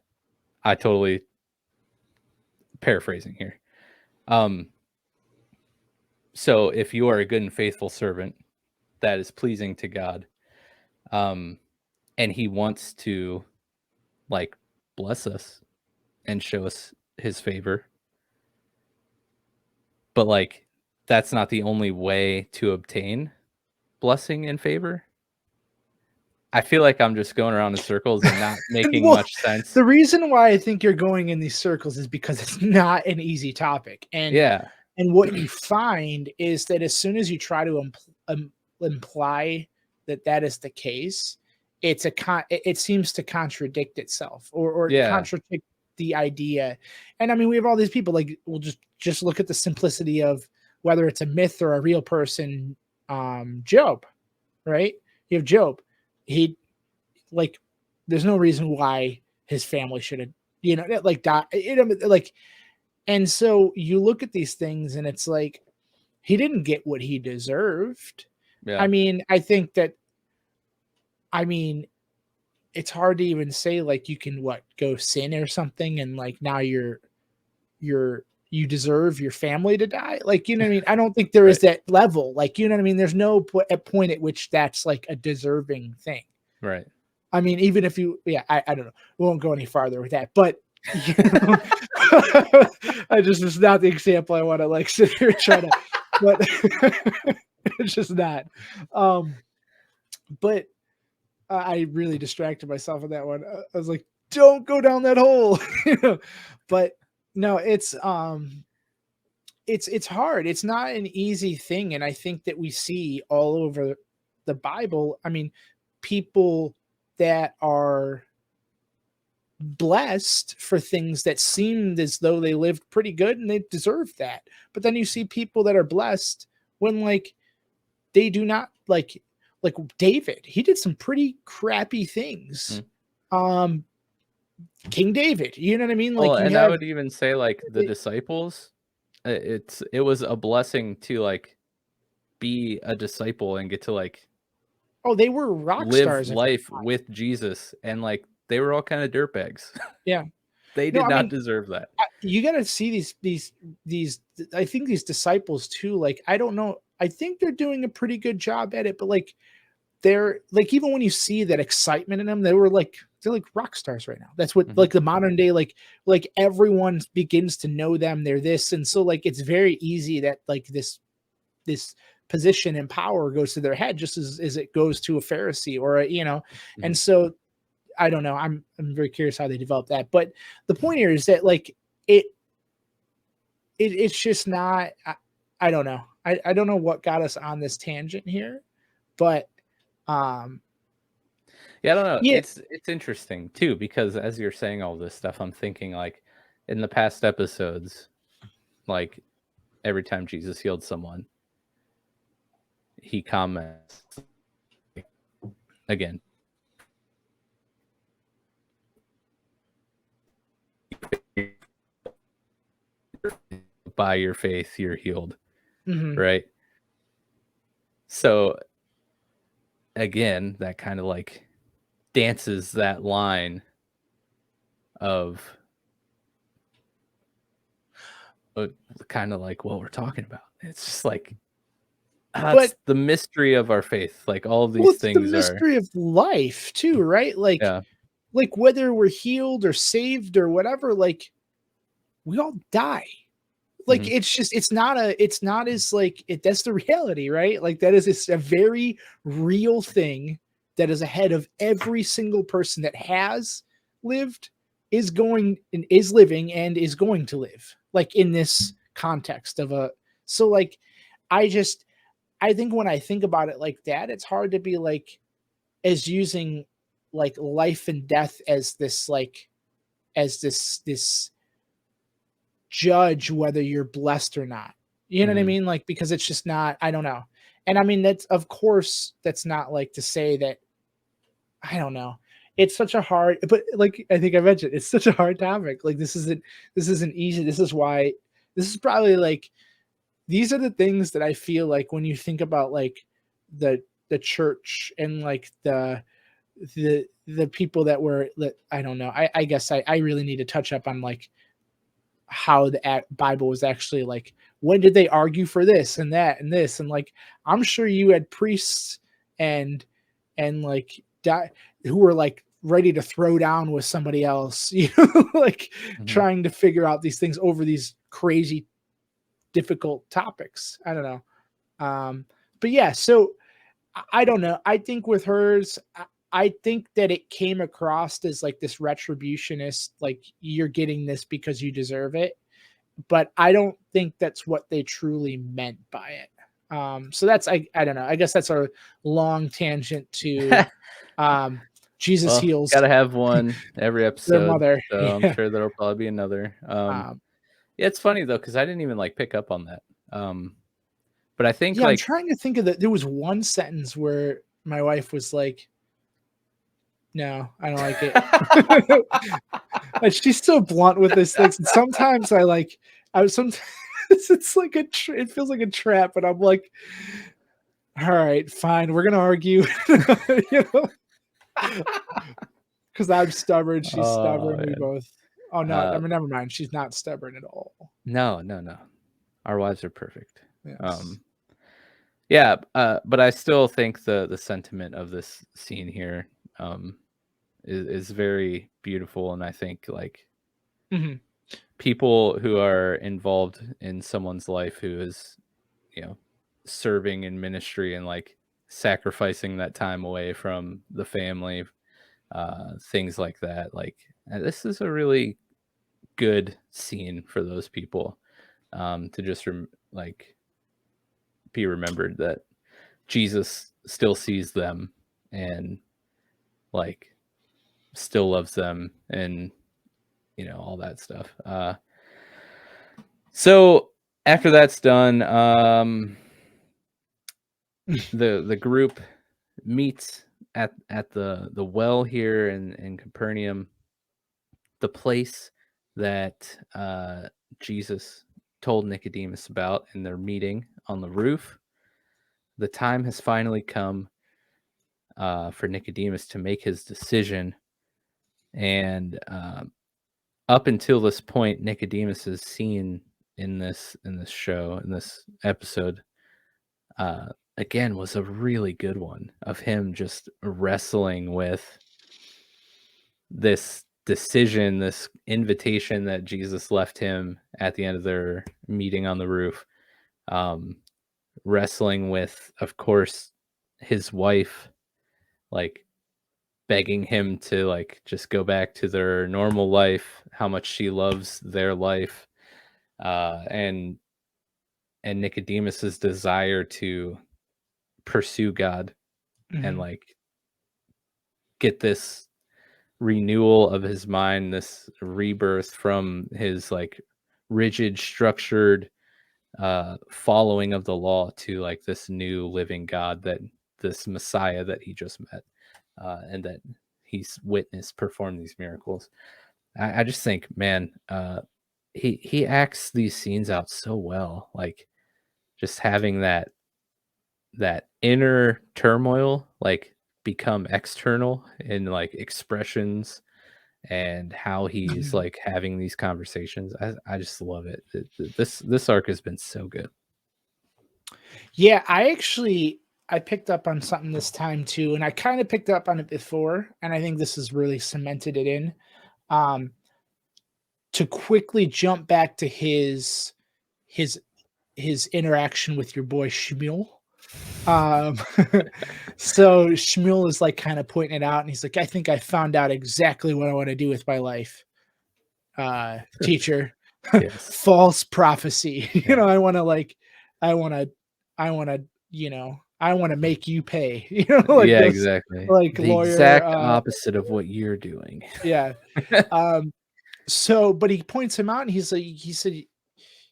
I totally paraphrasing here. Um, so if you are a good and faithful servant that is pleasing to God, um, and He wants to, like, bless us and show us His favor, but, like, that's not the only way to obtain blessing and favor. I feel like I'm just going around in circles and not making well, much sense. the reason why I think you're going in these circles is because it's not an easy topic, Yeah. and what you find is that as soon as you try to imply that that is the case, it seems to contradict itself, or Yeah. contradict the idea. And I mean, we have all these people, like, we'll just look at the simplicity of whether it's a myth or a real person. Job, right? You have Job. He, like, there's no reason why his family should have, like, die, like, and so you look at these things and it's like he didn't get what he deserved. Yeah. I mean, I think that, I mean, it's hard to even say, like, you can, what, go sin or something, and like now you're you deserve your family to die. Like, you know what I mean? I don't think there is that level. Like, you know what I mean? There's no point at which that's like a deserving thing. Right. I mean, even if you, yeah, I don't know. We won't go any farther with that, but you know, I just, it's not the example I want to like sit here and try to, but it's just not. Um, but I really distracted myself on that one. I was like, don't go down that hole, you know, but no, it's hard. It's not an easy thing. And I think that we see all over the Bible. I mean, people that are blessed for things that seemed as though they lived pretty good and they deserve that. But then you see people that are blessed when like they do not like David. He did some pretty crappy things. Um King David, you know what I mean? Well, Like you and I have would even say like the disciples, it was a blessing to like be a disciple and get to like oh, they were rock live stars at that life time. with Jesus, and like they were all kind of dirtbags. Yeah. They No, did I not mean, deserve that. you got to see these I think these disciples too, like I don't know, I think they're doing a pretty good job at it, but like they're like even when you see that excitement in them, they're like rock stars right now. That's what Mhm. like the modern day like everyone begins to know them. They're this, and so like it's very easy that like this position and power goes to their head just as it goes to a Pharisee or a, you know, and Mhm. so I don't know. I'm very curious how they develop that. But the point here is that like it it's just not. I don't know. I don't know what got us on this tangent here, but um Yeah, I don't know. yeah. It's interesting too because as you're saying all this stuff, I'm thinking like in the past episodes, like every time Jesus healed someone, he comments again by your faith you're healed, Mhm. right? So again, that kind of like dances that line of uh, kind of like what we're talking about. It's just like But that's the mystery of our faith. Like all well, these it's the things are, mystery of life too, right? yeah. Like whether we're healed or saved or whatever, like we all die. Like Mhm. it's just it's not as like it that's the reality, right? Like that is it's a very real thing that is ahead of every single person that has lived, is going and is living and is going to live. Like in this context of a so like I just I think when I think about it like that, it's hard to be like as using like life and death as this like as this judge whether you're blessed or not. You know what I Mhm. mean? Like because it's just not I don't know. And I mean that's of course that's not like to say that I don't know. It's such a hard but like I think I mentioned it's such a hard topic. Like this isn't easy. This is why this is probably like these are the things that I feel like when you think about like the church and like the people that were that I don't know. I guess I really need to touch up on like how the Bible was actually like when did they argue for this and that and this and like I'm sure you had priests and like who were like ready to throw down with somebody else, you know, like Mhm. trying to figure out these things over these crazy difficult topics. I don't know. But yeah, so I don't know. I think with hers, I think that it came across as like this retributionist, like you're getting this because you deserve it. But I don't think that's what they truly meant by it. So that's I don't know. I guess that's a long tangent to um, Jesus Well, heals gotta have one every their episode, mother. so I'm Yeah. sure there'll probably be another. Um, Yeah, it's funny though because I didn't even like pick up on that. But I think yeah, I'm like trying to think of that. There was one sentence where my wife was like, "No, I don't like it." Like, she's so blunt with this things, and sometimes I sometimes it's like it feels like a trap, and I'm like, "All right, fine, we're gonna argue," you know, because 'cause I'm stubborn, she's oh stubborn, we man. both Oh, no, I Uh, mean, never mind. She's not stubborn at all. no, no, no. Our wives are perfect. Yes. Um, yeah, but I still think the sentiment of this scene here um, is very beautiful, and I think like Mhm, people who are involved in someone's life who is, you know, serving in ministry and like sacrificing that time away from the family, things like that. Like this is a really good scene for those people to just like be remembered that Jesus still sees them and like still loves them and all that stuff. So after that's done, the group meets at the well here in Capernaum, the place that Jesus told Nicodemus about in their meeting on the roof. The time has finally come for Nicodemus to make his decision, and up until this point, Nicodemus is seen in this show in this episode uh, again was a really good one of him just wrestling with this decision, this invitation that Jesus left him at the end of their meeting on the roof. Um, Wrestling with, of course, his wife, like begging him to like just go back to their normal life, how much she loves their life, and Nicodemus's desire to pursue God and mhm, like get this renewal of his mind, this rebirth from his like rigid, structured following of the law to like this new living God, that this Messiah that he just met, and that he's witnessed perform these miracles. I just think, man, he acts these scenes out so well. Like just having that inner turmoil like become external in like expressions and how he's mhm. like having these conversations. I just love it. This arc has been so good. Yeah, I picked up on something this time too, and I kind of picked up on it before, and I think this has really cemented it in. Um, to quickly jump back to his his interaction with your boy Shmuel. Um, so Shmuel is like kind of pointing it out, and he's like, "I think I found out exactly what I want to do with my life, teacher. Yes. False prophecy. Yeah. I want to like, I want to, I want to, I want to make you pay. Like Yeah, this, exactly. like The lawyer. exact opposite of what you're doing. Yeah. Um, so, but he points him out, and he's like, he said,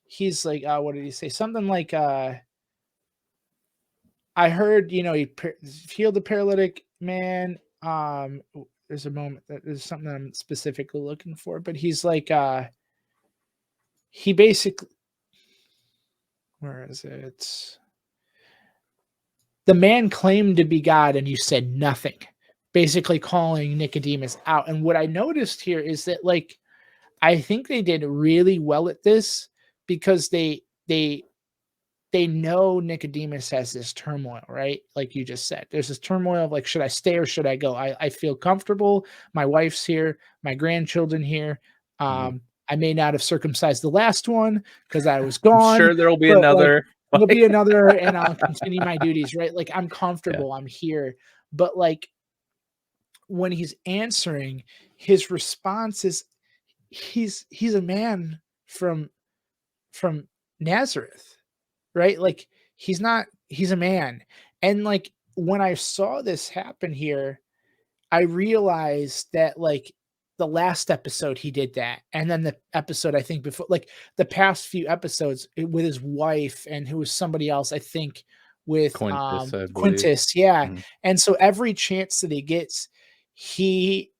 he's like, what did he say? Something like, I heard, healed the paralytic man. There's a moment that there's something that I'm specifically looking for, but he's like, he basically, where is it? The man claimed to be God, and you said nothing, basically calling Nicodemus out. And what I noticed here is that, like, I think they did really well at this because they know Nicodemus has this turmoil, right? Like you just said, there's this turmoil of like, should I stay or should I go? I feel comfortable. My wife's here, my grandchildren here. Mhm. I may not have circumcised the last one because I was I'm gone, sure there'll be but like another. there'll Like, be another and I'll continue my duties, right? Like I'm yeah. comfortable, I'm here. But like when he's answering, his response is he's a man from from Nazareth, right? Like he's a man. And like when I saw this happen here, I realized that like the last episode he did that. And then the episode I think before, like the past few episodes with his wife and who was somebody else, I think with Quintus, I believe. Quintus, yeah. Mhm. And so every chance that he gets, he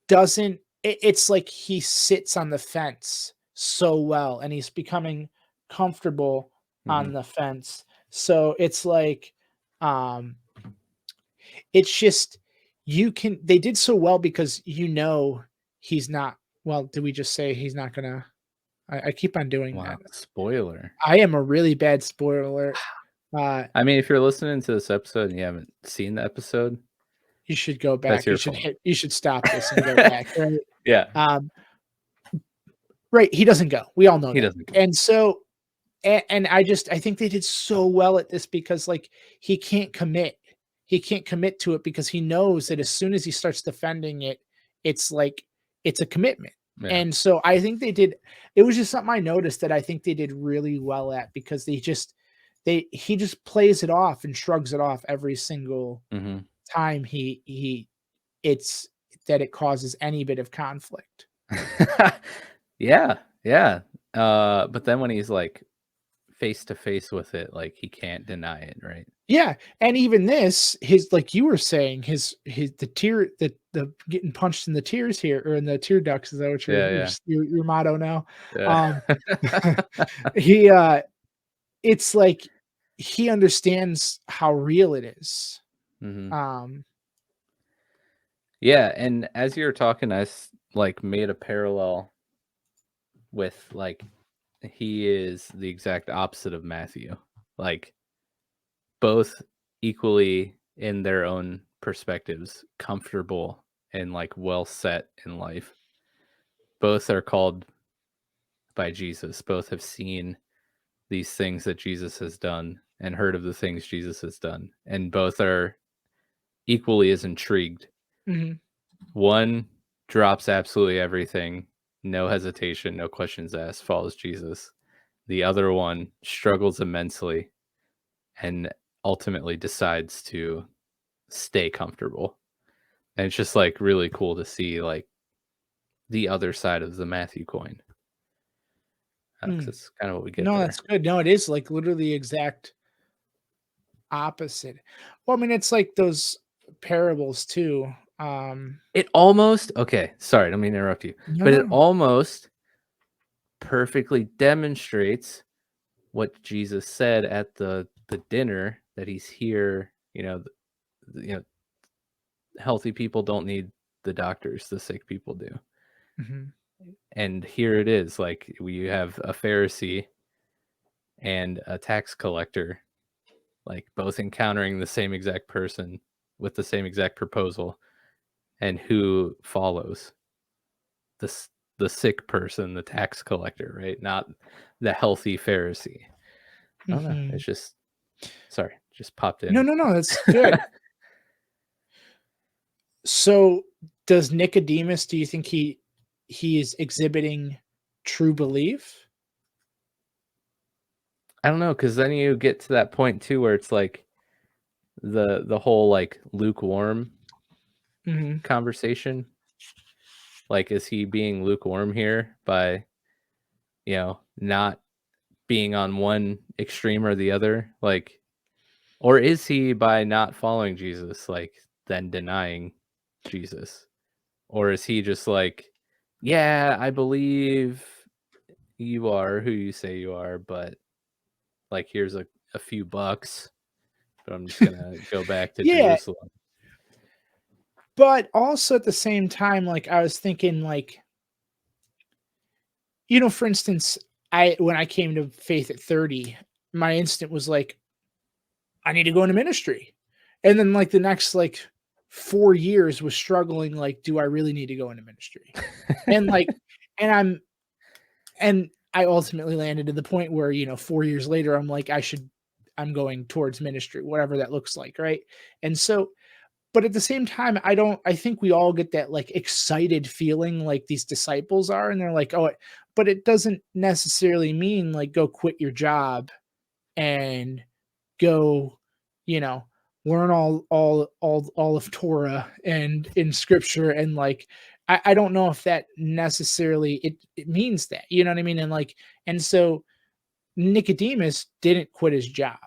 doesn't it's like he sits on the fence so well, and he's becoming comfortable on Mhm. the fence. So it's like, um, it's just they did so well because he's not. Well, did we just say he's not gonna? I keep on doing Wow, that. spoiler. I am a really bad spoiler. Uh, I mean, if you're listening to this episode and you haven't seen the episode, you should go that's back. your fault. You should stop this and go back. Right. Yeah, Um, right. He doesn't go. We all know he that. doesn't go. And so, and I think they did so well at this because like he can't commit. He can't commit to it because he knows that as soon as he starts defending it, it's like it's a commitment. Yeah. And so I think they did. It was just something I noticed that I think they did really well at because they he just plays it off and shrugs it off every single Mhm. time he it's that it causes any bit of conflict. Yeah, yeah. But then when he's, like, face to face with it, like, he can't deny it, right? Yeah, and even this, his like you were saying, his the tear the getting punched in the tears here or in the tear ducts, is that what Yeah, yeah, your motto now? yeah. Um, he, it's like he understands how real it is. Mhm. Um, Yeah, and as you were talking, like, made a parallel with, like, he is the exact opposite of Matthew. Like, both equally in their own perspectives, comfortable and, like, well set in life. Both are called by Jesus. Both have seen these things that Jesus has done and heard of the things Jesus has done. And both are equally as intrigued. mhm, One drops absolutely everything, no hesitation, no questions asked, follows Jesus. The other one struggles immensely and ultimately decides to stay comfortable. And it's just like really cool to see like the other side of the Matthew coin. Because mm. it's kind of what we get No, that's there. good. No, it is like literally the exact opposite. Well, I mean, it's like those parables too. It almost okay, sorry, I don't mean to interrupt you, No, but no, it no. almost perfectly demonstrates what Jesus said at the dinner that he's here, healthy people don't need the doctors, the sick people do. Mhm, And here it is, like we have a Pharisee and a tax collector, like both encountering the same exact person with the same exact proposal, and who follows the sick person, the tax collector, right? Not the healthy Pharisee. I don't know. mhm. It's just sorry, just popped No, in. no, no, that's good. So, does Nicodemus, do you think he is exhibiting true belief? I don't know, because then you get to that point too where it's like the whole like lukewarm Mhm, conversation. Like, is he being lukewarm here by, not being on one extreme or the other? Like, or is he by not following Jesus, like, then denying Jesus? Or is he just like, yeah, I believe you are who you say you are, but like, here's a few bucks, but I'm just gonna go back to yeah, Jerusalem. but also at the same time, like, I was thinking, like, for instance, I when I came to faith at 30, my instinct was like, "I need to go into ministry." And then, like, the next, like, 4 years was struggling, like, "Do I really need to go into ministry?" And, like and I'm and I ultimately landed to the point where, 4 years later, I'm going towards ministry, whatever that looks like, right? And so but at the same time, I think we all get that, like, excited feeling like these disciples are, and they're like, "Oh," but it doesn't necessarily mean, like, go quit your job and go, you know, learn all of Torah and in scripture and, like, I don't know if that necessarily it means that, you know what I mean? And, like and so Nicodemus didn't quit his job.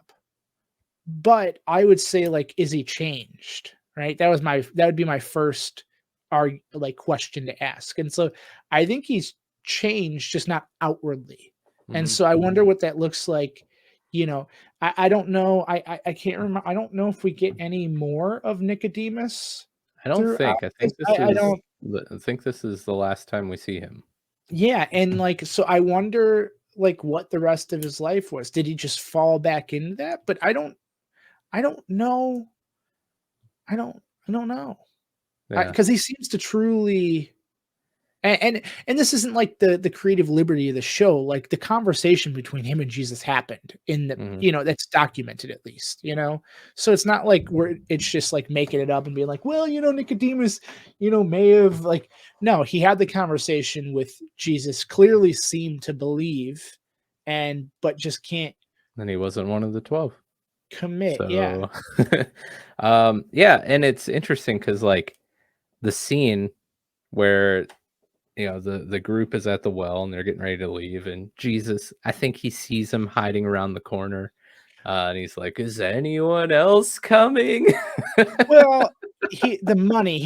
But I would say, like, is he changed, right? That would be my first question to ask, and so I think he's changed, just not outwardly, and Mhm. so I wonder what that looks like, you know, I don't know, I can't remember. I don't know if we get any more of Nicodemus I don't throughout think. I this. think this I is don't. I think this is the last time we see him. Yeah, and, like, so I wonder, like, what the rest of his life was. Did he just fall back into that? But I don't know. I don't know. Yeah. Because he seems to truly and this isn't like the creative liberty of the show, like, the conversation between him and Jesus happened in the Mhm. that's documented at least, you know? So it's not like it's just, like, making it up and being like, "Well, Nicodemus, may have," like no, he had the conversation with Jesus, clearly seemed to believe, but just can't And he wasn't one of the 12. commit, yeah. So, yeah, and it's interesting because like, the scene where, the group is at the well and they're getting ready to leave, and Jesus, I think he sees him hiding around the corner, and he's like, "Is anyone else coming?" Well, he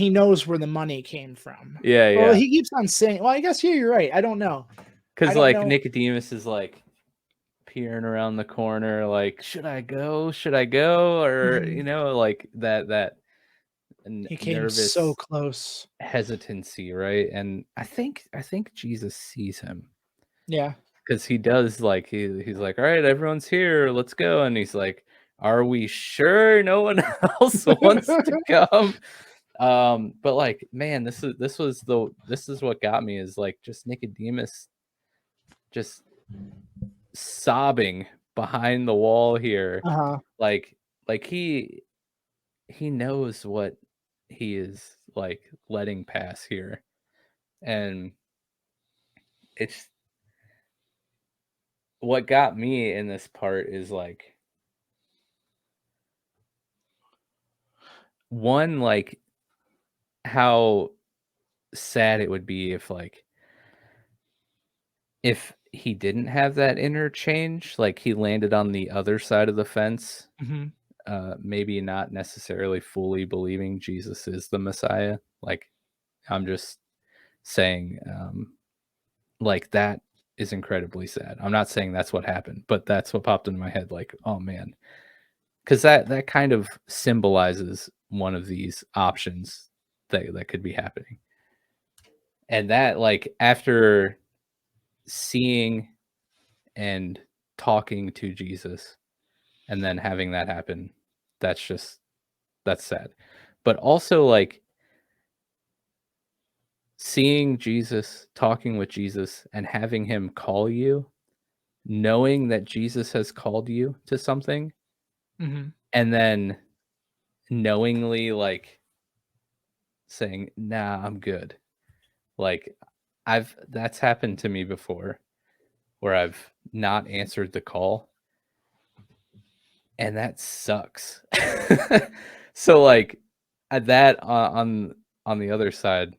knows where the money came from. Yeah, Well, yeah. he keeps on saying I guess, yeah, you're right, I don't know. I Because don't like, know. Nicodemus is, like, peering around the corner, like, "Should I go? Should I go?" Or, Mhm. like, that He came so nervous close. hesitancy, right? And I think Jesus sees him. Yeah. 'Cause he does, like, he's like, "Alright, everyone's here, let's go," and he's like, "Are we sure no one else wants to come?" But, like, man, this is what got me is, like, just Nicodemus just sobbing behind the wall here, Uh-huh. like he knows what he is, like, letting pass here, and it's what got me in this part is, like, one, like, how sad it would be if, like, if he didn't have that interchange, like, he landed on the other side of the fence, Mhm. maybe not necessarily fully believing Jesus is the Messiah, like, I'm just saying, like, that is incredibly sad. I'm not saying that's what happened, but that's what popped into my head, like, "Oh, man," because that kind of symbolizes one of these options that could be happening, and that, like, after seeing and talking to Jesus and then having that happen, that's just that's sad. But also, like, seeing Jesus, talking with Jesus, and having him call you, knowing that Jesus has called you to something, Mhm. and then knowingly, like, saying, "Nah, I'm good." Like, I've that's happened to me before where I've not answered the call, and that sucks. So, like, that on the other side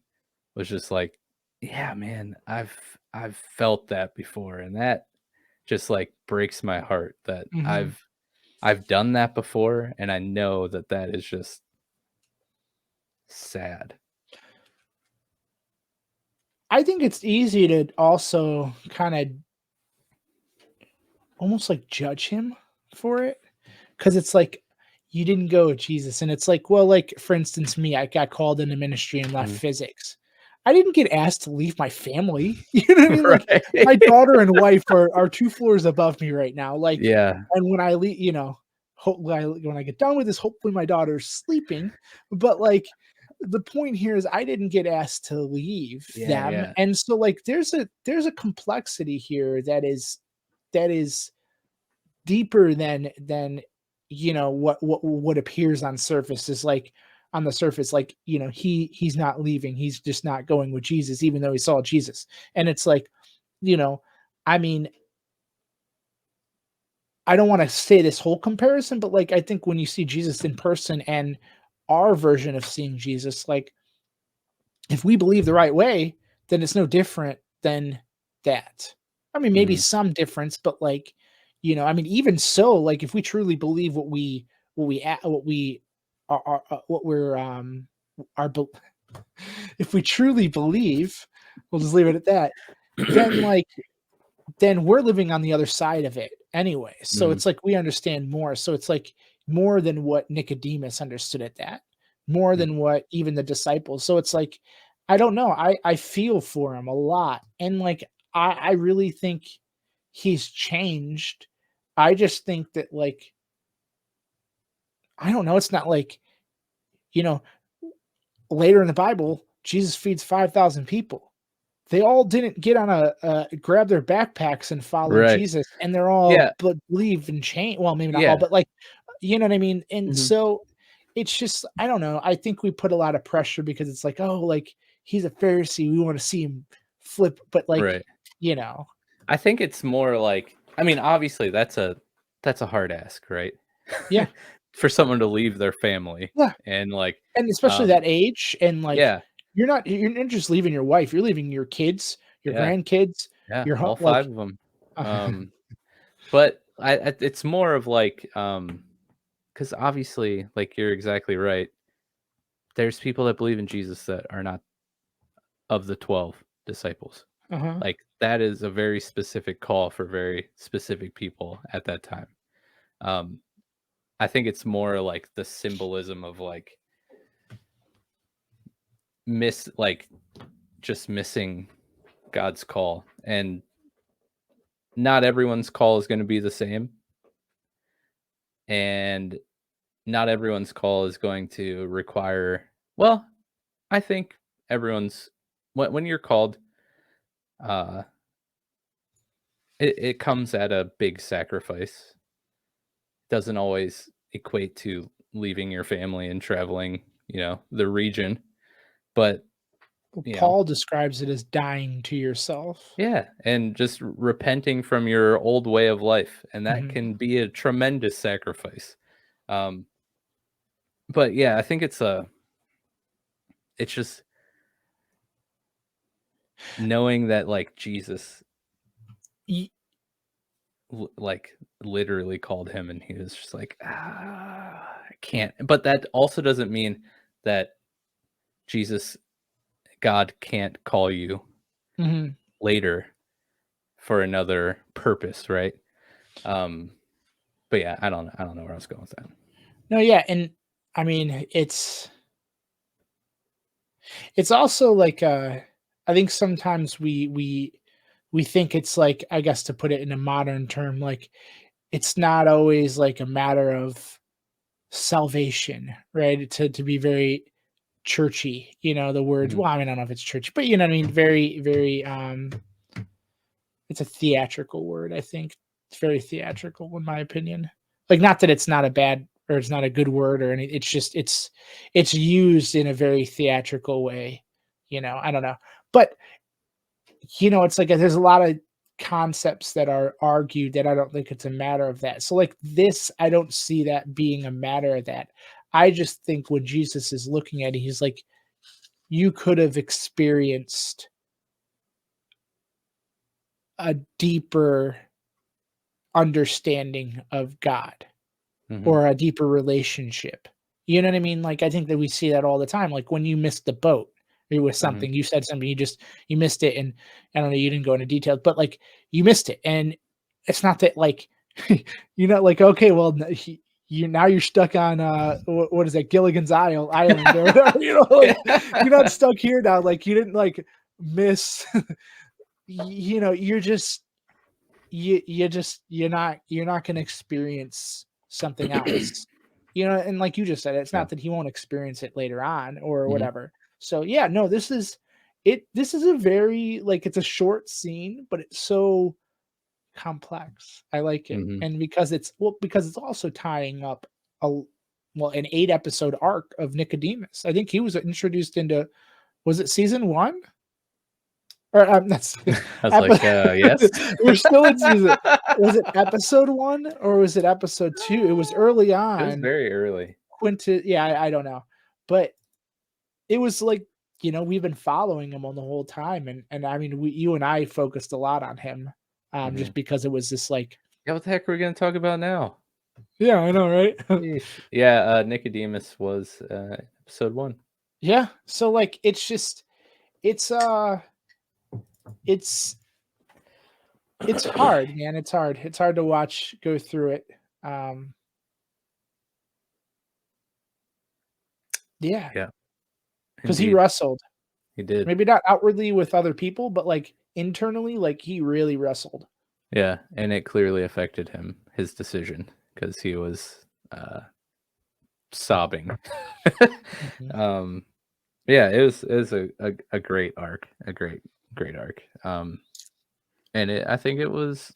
was just like, "Yeah, man, I've felt that before," and that just, like, breaks my heart that Mhm. I've done that before, and I know that that is just sad. I think it's easy to also kinda almost, like, judge him for it. 'Cause it's like, you didn't go with Jesus, and it's like, well, like, for instance, me, I got called into ministry and left Mhm. physics. I didn't get asked to leave my family, you know what I mean? Like, my Right. daughter and wife are 2 floors above me right now, like, Yeah. and when I leave, hopefully, when I get done with this, hopefully my daughter's sleeping, but, like, the point here is I didn't get asked to leave Yeah, them, yeah. and so, like, there's a complexity here that is deeper than what appears on surface is like on the surface, like, he's not leaving, he's just not going with Jesus even though he saw Jesus. And it's like, you know I mean, I don't want to say this whole comparison, but like I think when you see Jesus in person and our version of seeing Jesus, like, if we believe the right way, then it's no different than that. I mean, maybe Mhm. some difference, but like, I mean, even so, like if we truly believe what we are what we're are bel if we truly believe, we'll just leave it at that, then like then we're living on the other side of it anyway. So Mhm. it's like we understand more. So it's like more than what Nicodemus understood at that, more Mm. than what even the disciples. So it's like I don't know. I feel for him a lot, and, like, I really think he's changed. I just think that, like, I don't know, it's not like, you know, later in the Bible, Jesus feeds 5,000 people. They all didn't get on grab their backpacks and follow Right. Jesus, and they're all Yeah. believe and change. Well, maybe not all, Yeah. but, like, you know what I mean? And Mhm. so, it's just I don't know, I think we put a lot of pressure because it's like, "Oh, like, he's a Pharisee, we wanna see him flip," but, like, Right. you know. I think it's more like, I mean, obviously, that's a hard ask, right? Yeah, For someone to leave their family yeah, and, like, and especially um that age, and, like, yeah, you're not just leaving your wife, you're leaving your kids, your yeah, grandkids, yeah, your all 5 like of them. But I it's more of like, because obviously, like, you're exactly right. There's people that believe in Jesus that are not of the 12 disciples. Uh-huh. Like, that is a very specific call for very specific people at that time. Um, I think it's more like the symbolism of, like, like, just missing God's call, and not everyone's call is gonna be the same, and not everyone's call is going to require, well, I think everyone's, when you're called, uh, it comes at a big sacrifice. Doesn't always equate to leaving your family and traveling, the region, but, Well, you know Paul describes it as dying to yourself. yeah, and just repenting from your old way of life, and that Mhm. can be a tremendous sacrifice. Um, but yeah, I think it's just knowing that, like, Jesus, Ye like, literally called him, and he was just like, I can't. But that also doesn't mean that Jesus, God, can't call you Mhm. later for another purpose, right? Um, but yeah, I don't know where I was going with that. No, yeah, and I mean, it's also like, I think sometimes we think it's like, I guess to put it in a modern term, like, it's not always like a matter of salvation, right? To be very churchy, the word Mhm, well, I mean, I don't know if it's churchy, but you know what I mean? Very, very, it's a theatrical word, I think. It's very theatrical in my opinion. Like, not that it's not a bad or it's not a good word or any it's just it's used in a very theatrical way, I don't know. But, it's like there's a lot of concepts that are argued that I don't think it's a matter of that. So, like, this, I don't see that being a matter of that. I just think when Jesus is looking at it, he's like, "You could have experienced a deeper understanding of God." mhm, Or a deeper relationship. You know what I mean? Like, I think that we see that all the time, like, when you missed the boat, it was mhm. something, you said something, you missed it, and I don't know, you didn't go into details, but, like, you missed it, and it's not that, like, you're not like, "Okay, well, n he you're stuck on, what is that, Gilligan's Island or whatever," like, "You're not stuck here now," like, you didn't, like, miss you're just you're not gonna experience something else. And like you just said, it's Yeah, not that he won't experience it later on or mhm, whatever. So yeah, no, this is a very like it's a short scene, but it's so complex. I like it. mhm. And because it's also tying up a an 8 episode arc of Nicodemus. I think he was introduced into was it season 1? Or, that's I was epi like, "Yes." we're still in season was it episode 1 or was it episode 2? It was early It was on. very early. Yeah, I don't know. But it was like, we've been following him on the whole time, and I mean, you and I focused a lot on him, Mhm. just because it was this like Yeah, what the heck are we gonna talk about now? yeah, I know, right? Sheesh. Yeah, Nicodemus was, episode 1. Yeah, so, like, it's just it's, it's it's hard, man, it's hard. It's hard to watch go through it. Um, yeah, Yeah, because he indeed. wrestled. He did. Maybe not outwardly with other people, but like internally, like he really wrestled. Yeah, and it clearly affected him, his decision, because he was sobbing. Mhm. um, yeah, it was a great arc, a great arc. And I think it was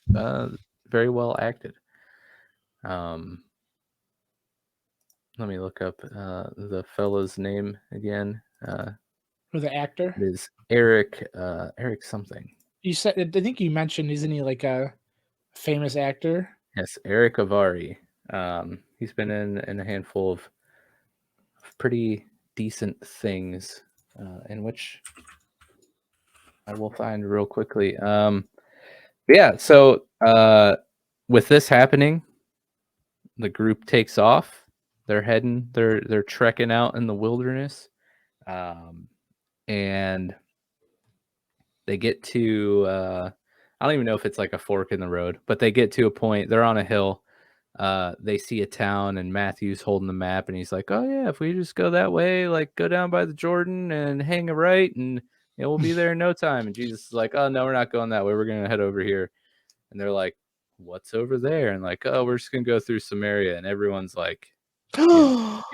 very well acted. Um, let me look up the fellow's name again. Or the actor. It is Eric Eric something. You said I think you mentioned isn't he like a famous actor? Yes, Eric Avari. He's been in a handful of pretty decent things, in which I will find real quickly. Yeah, so with this happening, the group takes off. They're heading. They're trekking out in the wilderness, um, and they get to. I don't even know if it's like a fork in the road, but they get to a point. They're on a hill. They see a town, and Matthew's holding the map, and he's like, "Oh yeah, if we just go that way, like go down by the Jordan and hang a right, and we'll be there in no time." And Jesus is like, "Oh no, we're not going that way. We're gonna head over here." And they're like, "What's over there?" And like, "Oh, we're just gonna go through Samaria." And everyone's like,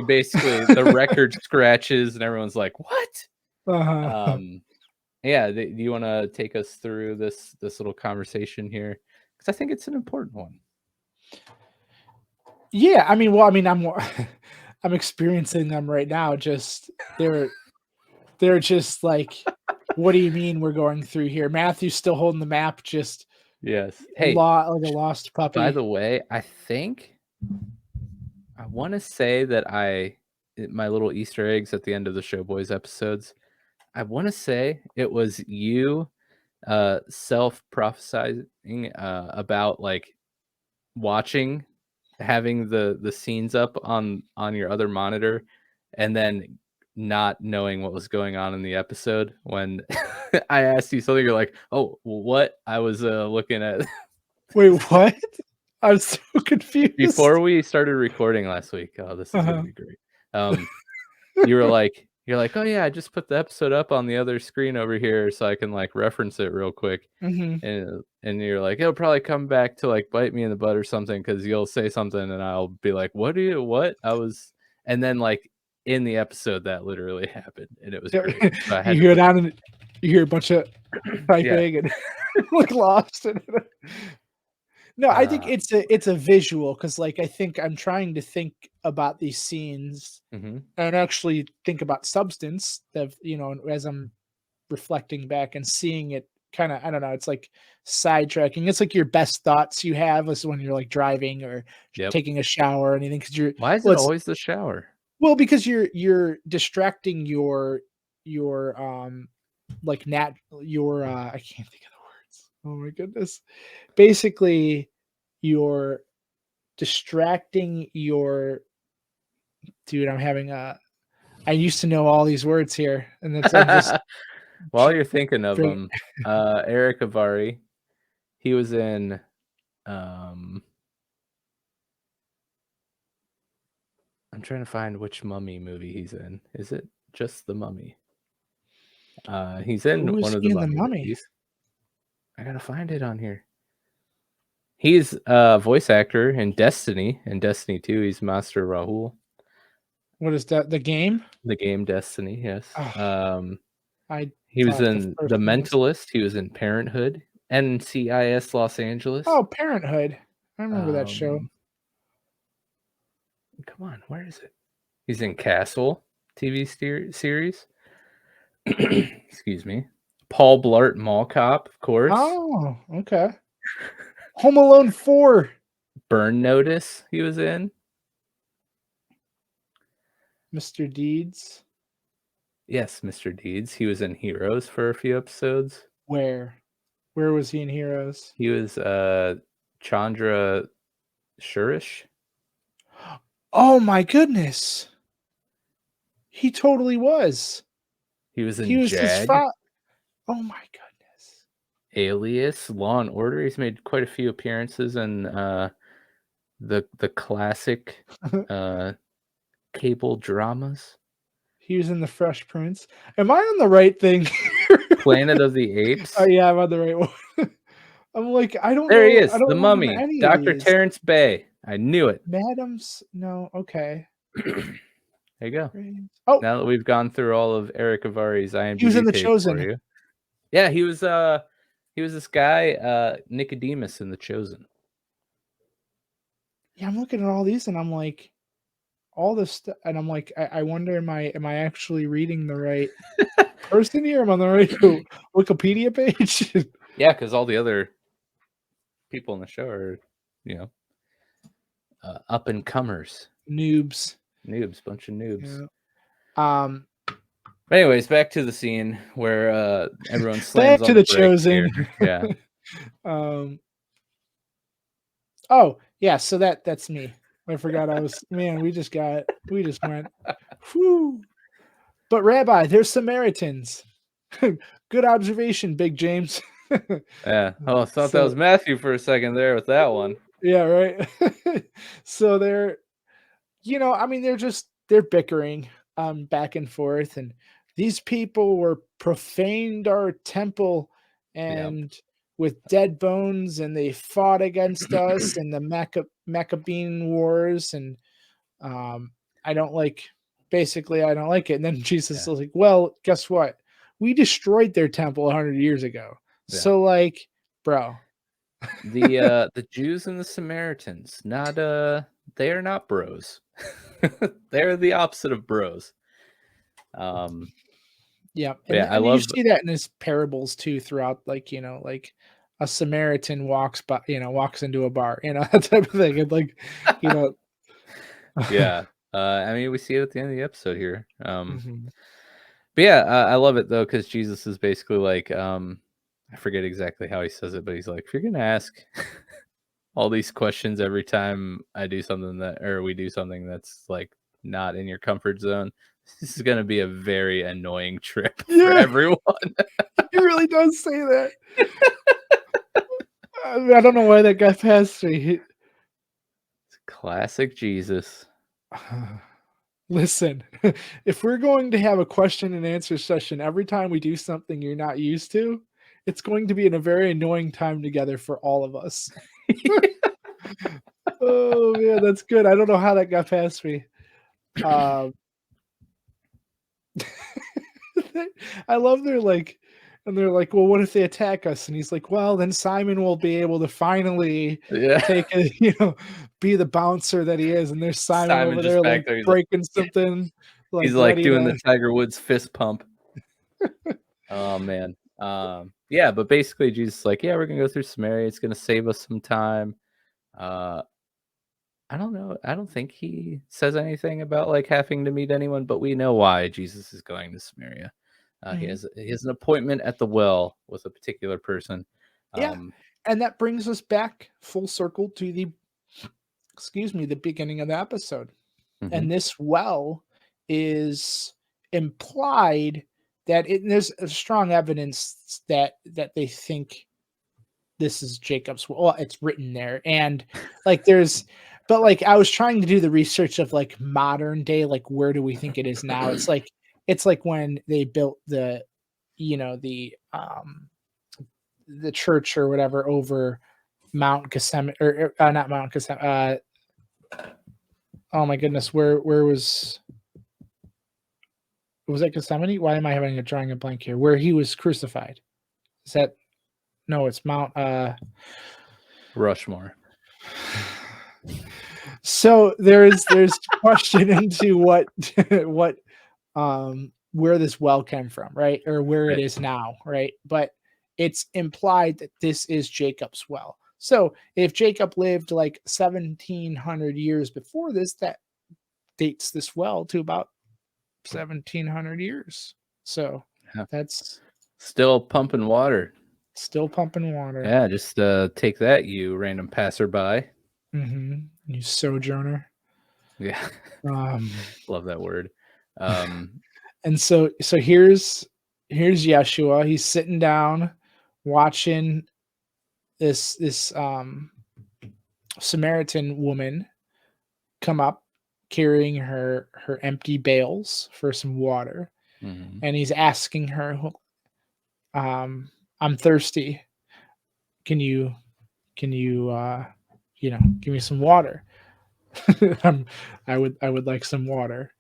basically the record scratches, and everyone's like, "What?" Uh-huh. Um, yeah. Do you want to take us through this little conversation here? Because I think it's an important one. Yeah, I mean, well, I mean, I'm experiencing them right now. Just they're just like, what do you mean we're going through here? Matthew's still holding the map, just Yes. Hey, like a lost by the puppy. way, I want to say that my little Easter eggs at the end of the Showboys episodes. I want to say it was you self prophesizing about like watching having the scenes up on your other monitor and then not knowing what was going on in the episode when I asked you something. You're like, "Oh, what?" I was looking at Wait, what? I'm so confused. before we started recording last week. Oh, this is gonna Uh-huh. be great. um you're like, "Oh yeah, I just put the episode up on the other screen over here so I can like reference it real quick." Mhm. And you're like, "It'll probably come back to like bite me in the butt or something because you'll say something and I'll be like, what?" And then like in the episode that literally happened and it was Yeah, great. So I had you to hear put that and you hear a bunch of yeah. typing and look lost. No, I think Uh, it's a visual because, like, I think I'm trying to think about these scenes mhm. and actually think about substance of, as I'm reflecting back and seeing it kinda I don't know, it's like sidetracking. It's like your best thoughts you have is when you're, like, driving or Yep. taking a shower or anything because Why is well, it it's always the shower? because you're distracting your like your I can't think of the words. Oh my goodness. Basically, you're distracting your dude, I'm having a I used to know all these words here, and it's I'm just While you're thinking of bring them, Eric Avari, he was in um I'm trying to find which Mummy movie he's in. Is it just The Mummy? He's in who one is of the he in The Mummy Mummy? movies. I gotta find it on here. He's a voice actor in Destiny 2, he's Master Rahul. What is that, the game? The game Destiny, yes. Oh, I He was thought the in first The name was Mentalist, he was in Parenthood, NCIS Los Angeles. Oh, Parenthood. I remember that show. Um, come on, where is it? He's in Castle TV series. Excuse me. Paul Blart Mall Cop, of course. Oh, okay. Home Alone 4. Burn Notice he was in. Mr. Deeds. Yes, Mr. Deeds. He was in Heroes for a few episodes. Where? Where was he in Heroes? He was Chandra Shurish. Oh my goodness. He totally was. He was He in was his Jag, fa Oh my goodness. Alias, Law and Order. He's made quite a few appearances in the classic uh cable dramas. He was in the Fresh Prince. Am I on the right thing? Planet of the Oh Apes. yeah, I'm on the right one. I'm like, There he I is, the don't remember Mummy, any of Dr. these. Terrence Bay. I knew it. Madams, no, okay. There you go. Oh, Now that we've gone through all of Eric Avari's he was in IMDb The page for Chosen. you. Yeah, he was this guy, Nicodemus in The Chosen. Yeah, I'm looking at all these and I'm like, all this stuff, and I'm like, I wonder, am I actually reading the right person here? Am I on the right Wikipedia page? Yeah, because all the other people in the show are, you know, up and comers, Noobs. bunch of noobs. Yeah. Um, But anyways, back to the scene where everyone slams Back to on the The brakes here. Chosen. Yeah, um, oh yeah, so that's me. I forgot I was, man. We just went. Whew. But Rabbi, they're Samaritans. Good observation, Big James. yeah. Oh, I thought that So was Matthew for a second there with that one. yeah, right. So they're, I mean, they're bickering back and forth, and these people were profaned our temple Yeah, and with dead bones, and they fought against us in the Maccabean wars, and um I don't like basically I don't like it. And then Jesus yeah, was like, well, guess what? We destroyed their temple 100 years ago. yeah. So like, bro. The Jews and the Samaritans, not they are not bros. They're the opposite of bros. Um, Yeah, yeah, I and you love. see that in his parables too throughout, like, like a Samaritan walks into a bar, that type of thing. And like, you know, Yeah, I mean, we see it at the end of the episode here. Mhm. But yeah, I love it though because Jesus is basically like, I forget exactly how he says it, but he's like, if you're gonna ask all these questions every time I do something or we do something that's like not in your comfort zone, this is gonna be a very annoying trip for Yeah, everyone. he really does say that. I don't know why that got past me. Classic Jesus. Listen, if we're going to have a question and answer session every time we do something you're not used to, it's going to be in a very annoying time together for all of us. Oh man, that's good. I don't know how that got past me. Um, I love their like, and they're like, well, what if they attack us? And he's like, well, then Simon will be able to finally Yeah. take a, be the bouncer that he is. And there's Simon Simon over just there, back like there. breaking something, like He's like ready doing the to. Tiger Woods fist pump. Oh man. Yeah, but basically Jesus is like, yeah, we're gonna go through Samaria. It's gonna save us some time. Uh, I don't know. I don't think he says anything about like having to meet anyone, but we know why Jesus is going to Samaria. Mhm. He has an appointment at the well with a particular person. Yeah. Um, And that brings us back full circle to the beginning of the episode. mhm. And this well is implied that there's a strong evidence that they think this is Jacob's well. It's written there, and like but like I was trying to do the research of like modern day, like where do we think it is now? It's like when they built the church or whatever over Mount Gethsemane, or not Mount Gethsemane. Oh my goodness, where was that Gethsemane? Why am I having a drawing a blank here? Where he was crucified? Is that no? It's Mount. Rushmore. So there's question into what what where this well came from, right? Or where it Right. is now, right? But it's implied that this is Jacob's well. So if Jacob lived like 1700 years before this, that dates this well to about 1700 years. So Yeah. that's Still pumping water. still pumping water. Yeah, just take that, you random passerby. You sojourner. Yeah, Um, love that word. and so here's Yeshua. He's sitting down watching this Samaritan woman come up, carrying her empty bales for some water, Mhm. and he's asking her, "I'm thirsty. Can you give me some water? um, I would like some water,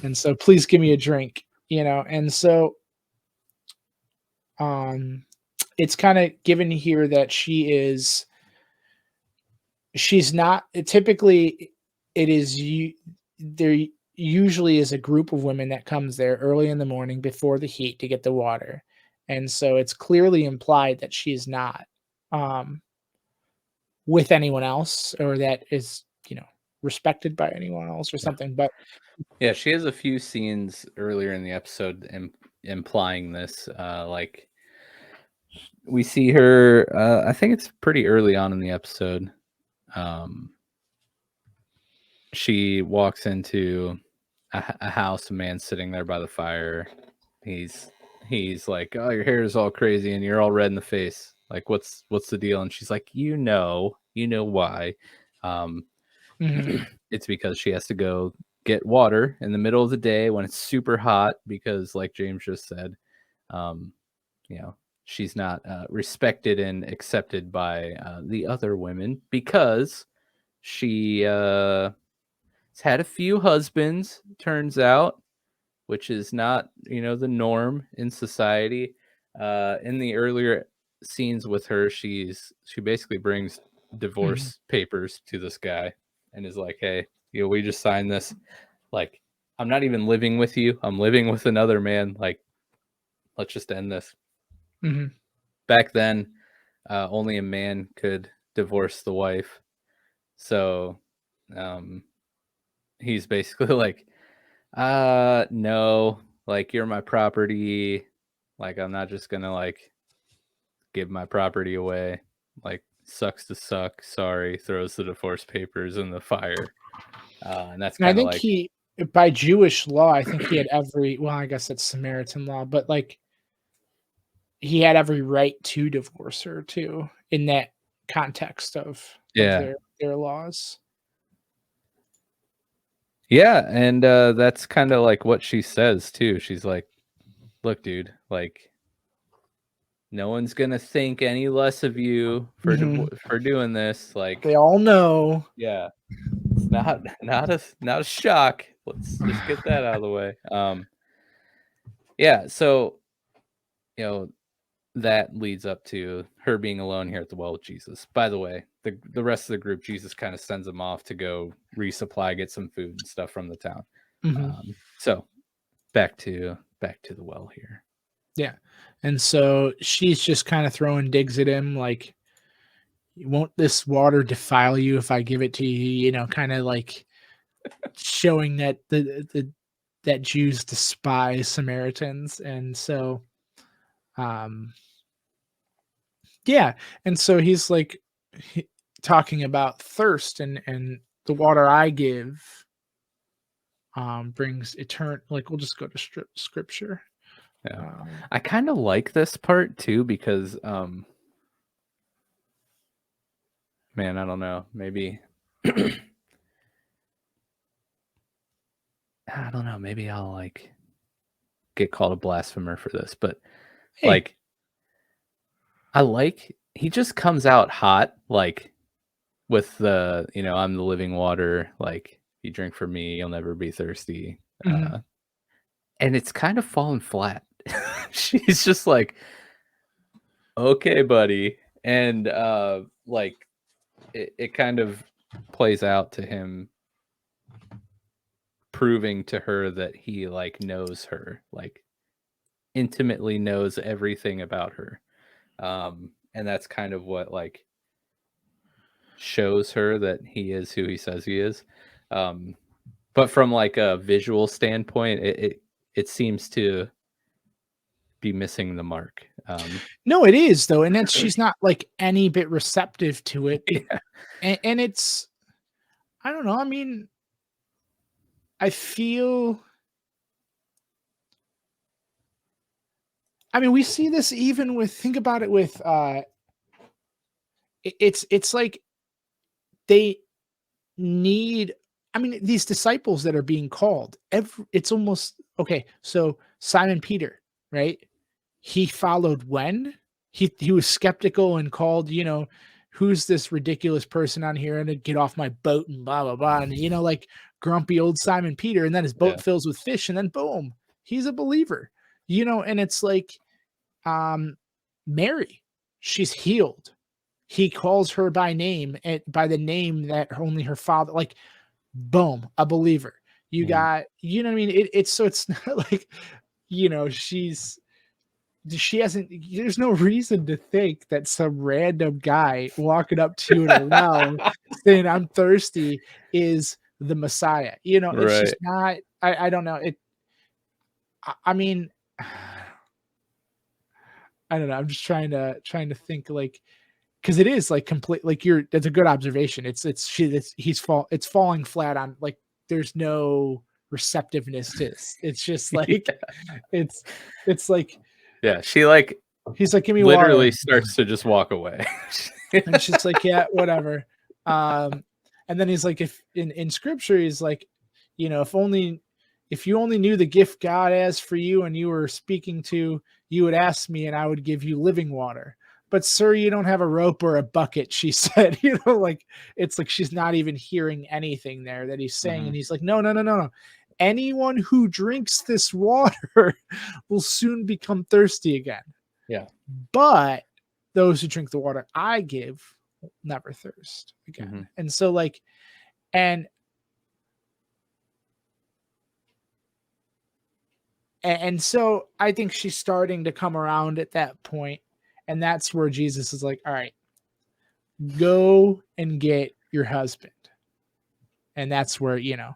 and so please give me a drink." And so um, it's kind of given here that she's not typically it is you there usually is a group of women that comes there early in the morning before the heat to get the water, and so it's clearly implied that she's not um with anyone else, or that is respected by anyone else or Yeah. something. But Yeah, she has a few scenes earlier in the episode implying this. Like we see her. I think it's pretty early on in the episode. Um, she walks into a house. A man sitting there by the fire. He's he's like, "Oh, your hair is all crazy and you're all red in the face. Like, what's the deal?" And she's like, you know why. Um, mhm, it's because she has to go get water in the middle of the day when it's super hot because, like James just said, um, you know, she's not respected and accepted by the other women because she has had a few husbands, turns out, which is not, the norm in society. In the earlier scenes with her, she basically brings mhm, divorce papers to this guy and is like, "Hey, we just signed this. Like, I'm not even living with you. I'm living with another man. Like, let's just end this." mhm, Back then, only a man could divorce the wife. So, um, he's basically like, no, like you're my property. Like I'm not just gonna like give my property away. Like sucks to suck. Sorry, throws the divorce papers in the fire. And that's and I kind of think like, he by Jewish law, I think he had every well, I guess it's Samaritan law, but, like, he had every right to divorce her too in that context of yeah, their laws. yeah, and that's kind of like what she says too. She's like, look, dude, like no one's gonna think any less of you for Mhm. for doing this. They Like, all know. yeah, it's not not a shock. Let's just get that out of the way. Yeah, so you know that leads up to her being alone here at the well with Jesus. By the way, the rest of the group, Jesus kind of sends them off to go resupply, get some food and stuff from the town. Mhm. So back to the well here. Yeah, and so she's just kinda throwing digs at him like, "Won't this water defile you if I give it to you?" Kinda like showing that that Jews despise Samaritans, and so, um yeah, and so he's like he talking about thirst, and the water I give, brings like, we'll just go to scripture. Yeah, Um I kind of like this part too because man, I don't know, maybe I don't know, maybe I'll like get called a blasphemer for this, but Hey. like I like he just comes out hot, like with the, I'm the living water, like you drink from me, you'll never be thirsty. Mhm, And it's kind of fallen flat. She's just like, "Okay, buddy." And like it kind of plays out to him proving to her that he like knows her, like intimately knows everything about her. And that's kind of what like shows her that he is who he says he is. Um, but from like a visual standpoint, it seems to be missing the mark. no, it is though, and that's she's not like any bit receptive to it, Yeah, and it's I don't know, I mean, I feel I mean, we see this even with think about it with, it's like they need I mean, these disciples that are being called, it's almost okay. So Simon Peter, right? He followed when he was skeptical and called, who's this ridiculous person on here and to get off my boat and blah blah blah, and like grumpy old Simon Peter, and then his boat Yeah. fills with fish, and then boom, he's a believer, and it's like um Mary, she's healed. He calls her by name and by the name that only her father, like boom, a believer. You Mhm. got, what I mean? It's so it's not like, she hasn't, there's no reason to think that some random guy walking up to you at a well saying, I'm thirsty, is the Messiah. It's just Right. not, I don't know. I mean, I don't know. I'm just trying to think like, because it is like complete, like that's a good observation. It's falling flat on, like, there's no receptiveness to this. It's just like, Yeah. it's, it's like, Yeah, she, like, he's like, give me water. literally starts to just walk away. And she's like, yeah, whatever. Um, and then he's like, if in scripture, he's like, if you only knew the gift God has for you and you were speaking to, you would ask me and I would give you living water. But sir, you don't have a rope or a bucket, she said. Like, it's like she's not even hearing anything there that he's saying. And Mhm. he's like, no, no, no, no, no. Anyone who drinks this water will soon become thirsty again. Yeah. But those who drink the water I give will never thirst again. Mhm. And so, like, and and so I think she's starting to come around at that point, and that's where Jesus is like, all right, go and get your husband. And that's where, Yeah.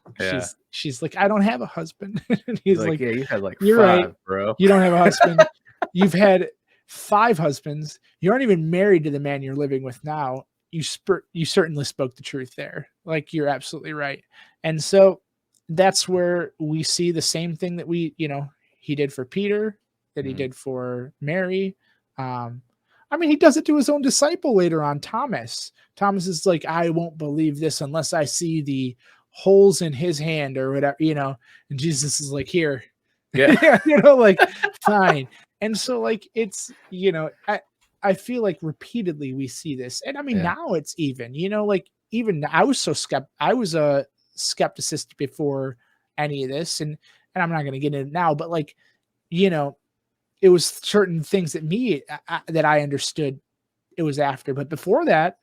she's like, I don't have a husband. And He's he's like, like, "Yeah, you had, like, you're right. 5, bro." You don't have a husband. You've had 5 husbands. You aren't even married to the man you're living with now. You certainly spoke the truth there. Like, you're absolutely right. And so that's where we see the same thing that he did for Peter, that he Mhm. did for Mary. Um, I mean, he does it to his own disciple later on, Thomas. Thomas is like, I won't believe this unless I see the holes in his hand or whatever. And Jesus is like, here, Yeah. like, fine. And so, like, it's, I feel like repeatedly we see this. And I mean, Yeah. now it's even, like, even I was I was a skepticist before any of this. And I'm not going to get into it now, but like, you know, it was certain things that I understood it was after. But before that,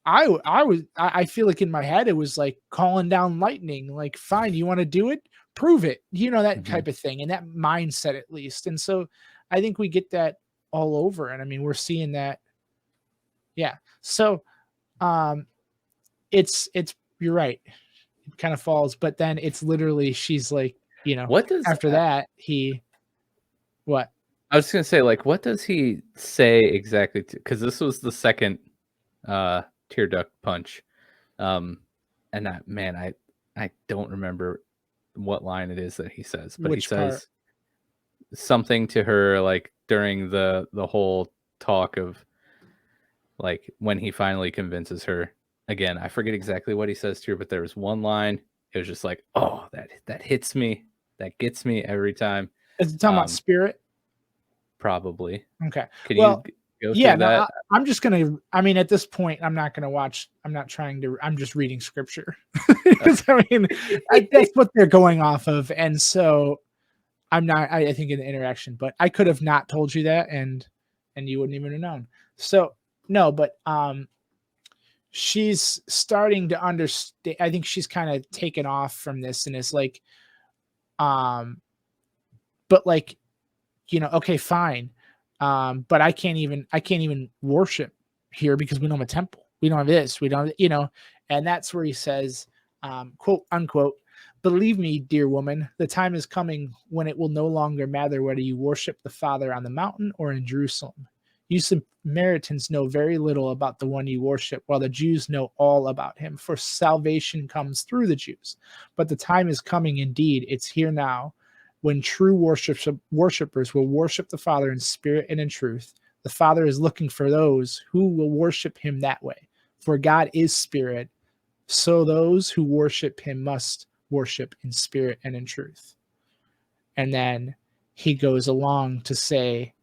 I feel like in my head, it was like calling down lightning, like, fine, you want to do it? Prove it, that Mhm. type of thing, and that mindset at least. And so I think we get that all over. And I mean, we're seeing that. Yeah. So um it's you're right. It kind of falls, but then it's literally she's like, What does after that, what? I was gonna say, like, what does he say exactly? Because this was the second tear duct punch. Um, and I don't remember what line it is that he says, but he Which part? says something to her, like, during the whole talk of, like, when he finally convinces her. Again, I forget exactly what he says to her, but there was one line. It was just like, oh, that hits me, that gets me every time. Is it talking about Um, spirit? Probably. Okay. Can you Well, go yeah, through no, that? I'm just gonna. I mean, at this point, I'm not trying to. I'm just reading scripture because I mean, that's what they're going off of, and so I'm not. I think in the interaction, but I could have not told you that, and you wouldn't even have known. So no, but she's starting to understand. I think she's kind of taken off from this, and is like, um, but like, okay, fine. But I can't even worship here because we don't have a temple. We don't have this. We don't, and that's where he says, quote unquote, believe me, dear woman, the time is coming when it will no longer matter whether you worship the Father on the mountain or in Jerusalem. You Samaritans know very little about the one you worship, while the Jews know all about him, for salvation comes through the Jews. But the time is coming indeed, it's here now, when true worshipers will worship the Father in spirit and in truth. The Father is looking for those who will worship him that way. For God is spirit, so those who worship him must worship in spirit and in truth. And then he goes along to say,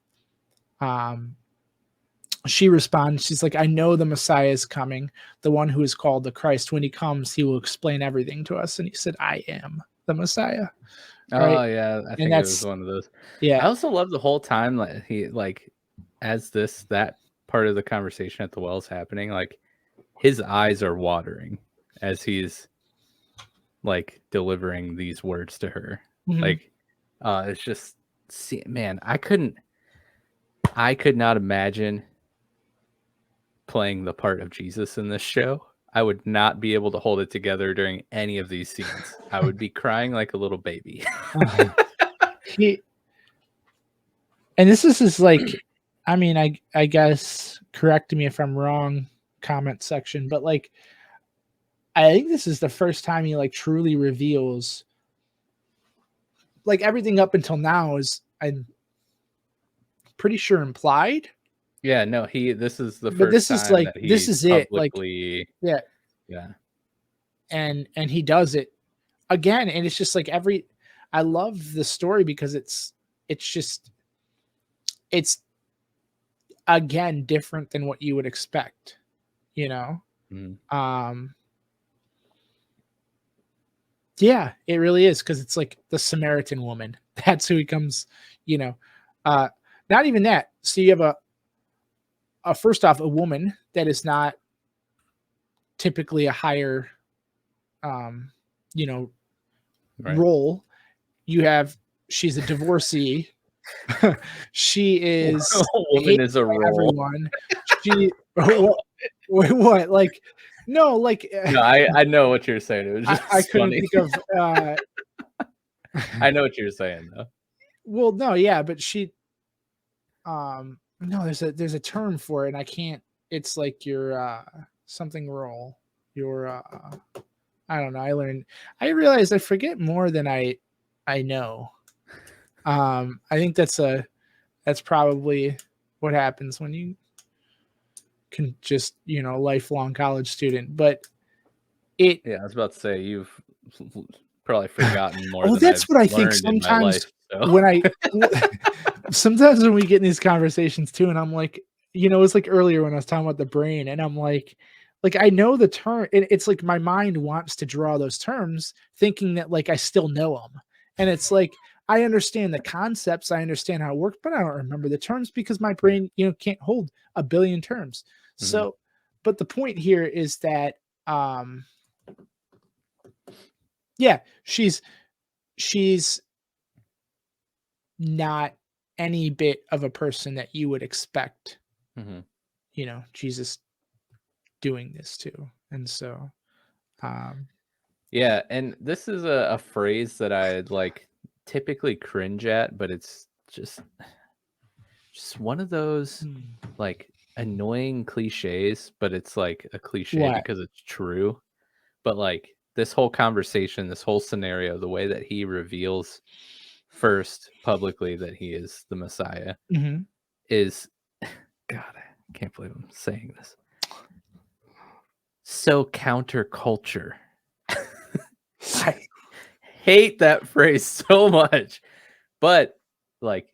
um, she responds, she's like, I know the Messiah is coming, the one who is called the Christ. When he comes, he will explain everything to us. And he said, I am the Messiah. Right. Oh yeah, I And think it was that's, one of those. yeah. I also love the whole time that he like as that part of the conversation at the well's happening, like his eyes are watering as he's like delivering these words to her. Mhm. Like it's just man, I could not imagine playing the part of Jesus in this show. I would not be able to hold it together during any of these scenes. I would be crying like a little baby. He, and this is like, I mean, I guess correct me if I'm wrong, comment section, but like I think this is the first time he like truly reveals, like everything up until now is, I'm pretty sure, implied, Yeah, no, this is the but first this is time like, that this he's is it, like, publicly yeah. yeah. And he does it again, and it's just like every, I love the story because it's just, it's again different than what you would expect, you know. Mhm. um yeah, it really is, because it's like the Samaritan woman, that's who he comes, you know. uh Not even that, so you have a first off, a woman that is not typically a higher, um you know, Right. role. You have, she's a divorcee. She is Woman hated is a by role. everyone. She what, what, like, no, like, No, I know what you're saying. It was I just couldn't funny. think of I know what you're saying though. well, no, yeah, but she, no, there's a term for it, and I can't, it's like your something role. Your I don't know. I realize I forget more than I know. I think that's probably what happens when you can just, lifelong college student. But it Yeah, I was about to say you've probably forgotten more oh, than I've that's what I think learned in my sometimes life. So when I sometimes when we get in these conversations too, and I'm like, it's like earlier when I was talking about the brain, and I'm like I know the term, it's like my mind wants to draw those terms, thinking that like I still know them, and it's like I understand the concepts, I understand how it works, but I don't remember the terms because my yeah. brain, can't hold a billion terms. Mhm. So, but the point here is that, um, yeah, she's not any bit of a person that you would expect, Mhm. Jesus doing this to. And so, um, Yeah, and this is a phrase that I like typically cringe at, but it's just one of those hmm, like annoying cliches, but it's like a cliche what? because it's true. But like this whole conversation, this whole scenario, the way that he reveals first publicly that he is the Messiah Mhm. is God, I can't believe I'm saying this. So counterculture. I hate that phrase so much. But like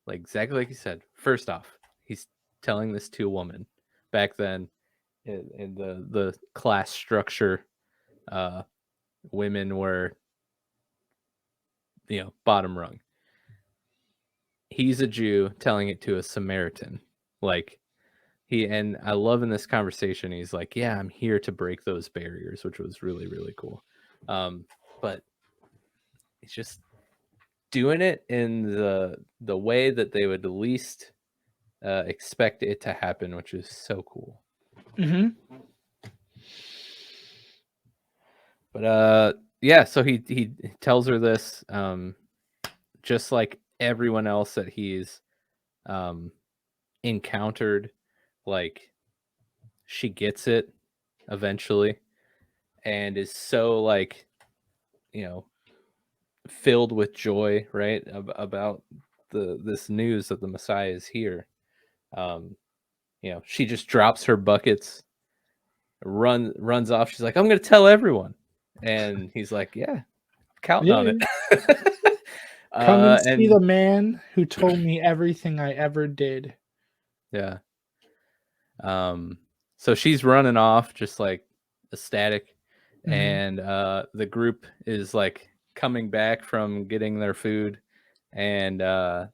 exactly like you said, first off, he's telling this to a woman. Back then in the class structure, uh women were, bottom rung. He's a Jew telling it to a Samaritan. Like and I love in this conversation, he's like, yeah, I'm here to break those barriers, which was really, really cool. But it's just doing it in the way that they would least expect it to happen, which is so cool. Mhm. But yeah, so he tells her this, just like everyone else that he's um encountered, like she gets it eventually and is so like, you know, filled with joy, right? About this news that the Messiah is here. Um, she just drops her buckets, runs off. She's like, I'm gonna tell everyone. And he's like, yeah, counting on Yeah. it. Come and see And the man who told me everything I ever did. yeah. So she's running off just like ecstatic, Mhm. and the group is like coming back from getting their food, and they're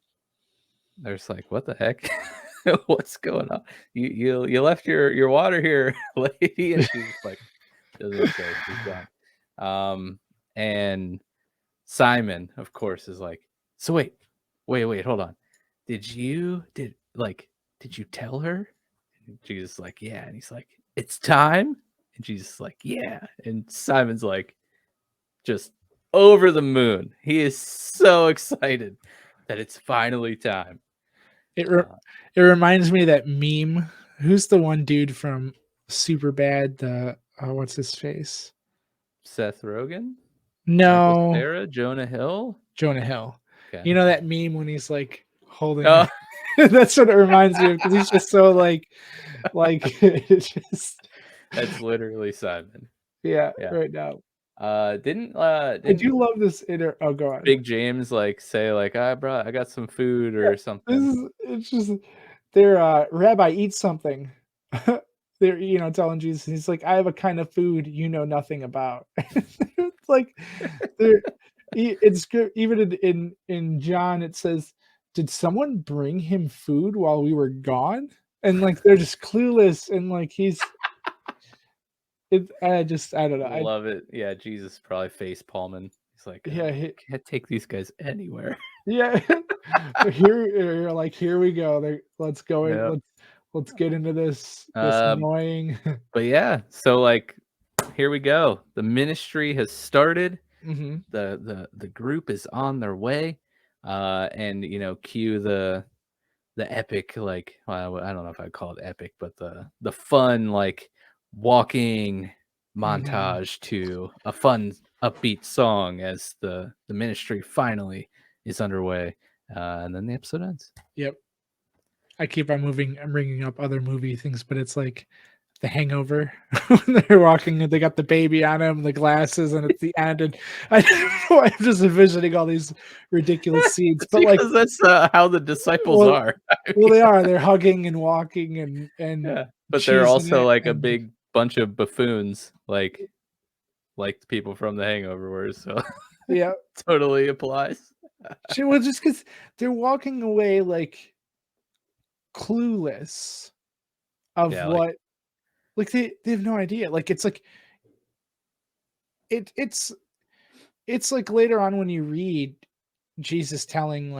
just like, what the heck? What's going on? You left your water here, lady. And she's just like, doesn't even care. She's gone. And Simon, of course, is like, so wait, hold on. Did you tell her? And Jesus is like, yeah. And he's like, it's time. And Jesus is like, yeah. And Simon's like, just over the moon. He is so excited that it's finally time. It re Uh, it reminds me of that meme. Who's the one dude from Superbad? The what's his face? Seth Rogen, Michael No, Cera, Jonah Hill. Jonah Hill. Okay. You know that meme when he's like holding Oh, the that's what it reminds me of because he's just so like it's just that's literally Simon. yeah, Yeah. right now. Didn't I didn't do love this oh, go on. Big James like say like I got some food Yeah, or this something? is it's just they're, "Rabbi, eat something." They're, telling Jesus, he's like, "I have a kind of food you know nothing about." It's like they're it's good even in John, it says, "Did someone bring him food while we were gone?" And, like, they're just clueless and, like, I don't know, Love it. Yeah, Jesus probably face palming. He's like, yeah, can't take these guys anywhere. yeah. Here you're like, "Here we go. Let's go in. Yeah. Let's get into this Um, annoying." but yeah, so like here we go. The ministry has started. Mhm, The group is on their way. And cue the epic, like, well, I don't know if I'd call it epic, but the fun, like, walking mhm. montage to a fun upbeat song as the ministry finally is underway, and then the episode ends. Yep. I keep on I'm bringing up other movie things, but it's like The Hangover when they're walking and they got the baby on him, the glasses, and it's the end, and I don't know, I'm just envisioning all these ridiculous scenes, It's but, like because that's how the disciples well are. well, they are, they're hugging and walking and Yeah, but they're cheesing also it, like a and big bunch of buffoons, like the people from The Hangover were, so yeah. totally applies. Well, just because 'cause they're walking away, like, clueless of Yeah, like, what like, they have no idea, like, it's like it it's like later on when you read Jesus telling,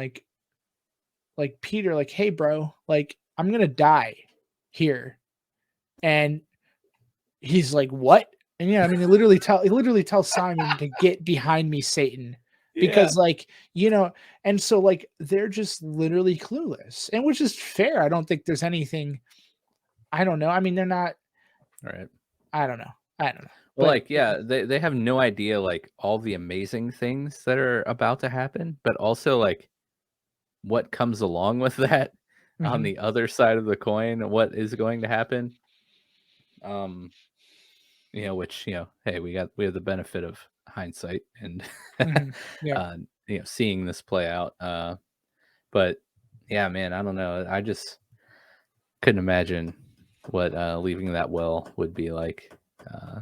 Peter, like, "Hey, bro, like, I'm gonna die here," and he's like, "What?" And, yeah, I mean, he literally tells Simon to "Get behind me, Satan," yeah, because, and so, like, they're just literally clueless, and which is fair, I don't think there's anything I don't know, I mean, they're not right. I don't know, Well, but like, yeah, they have no idea, like, all the amazing things that are about to happen, but also, like, what comes along with that on mhm, the other side of the coin, what is going to happen. Um, which, hey, we have the benefit of hindsight and mhm, yep, uh, seeing this play out. But yeah, man, I don't know. I just couldn't imagine what leaving that well would be like. Uh,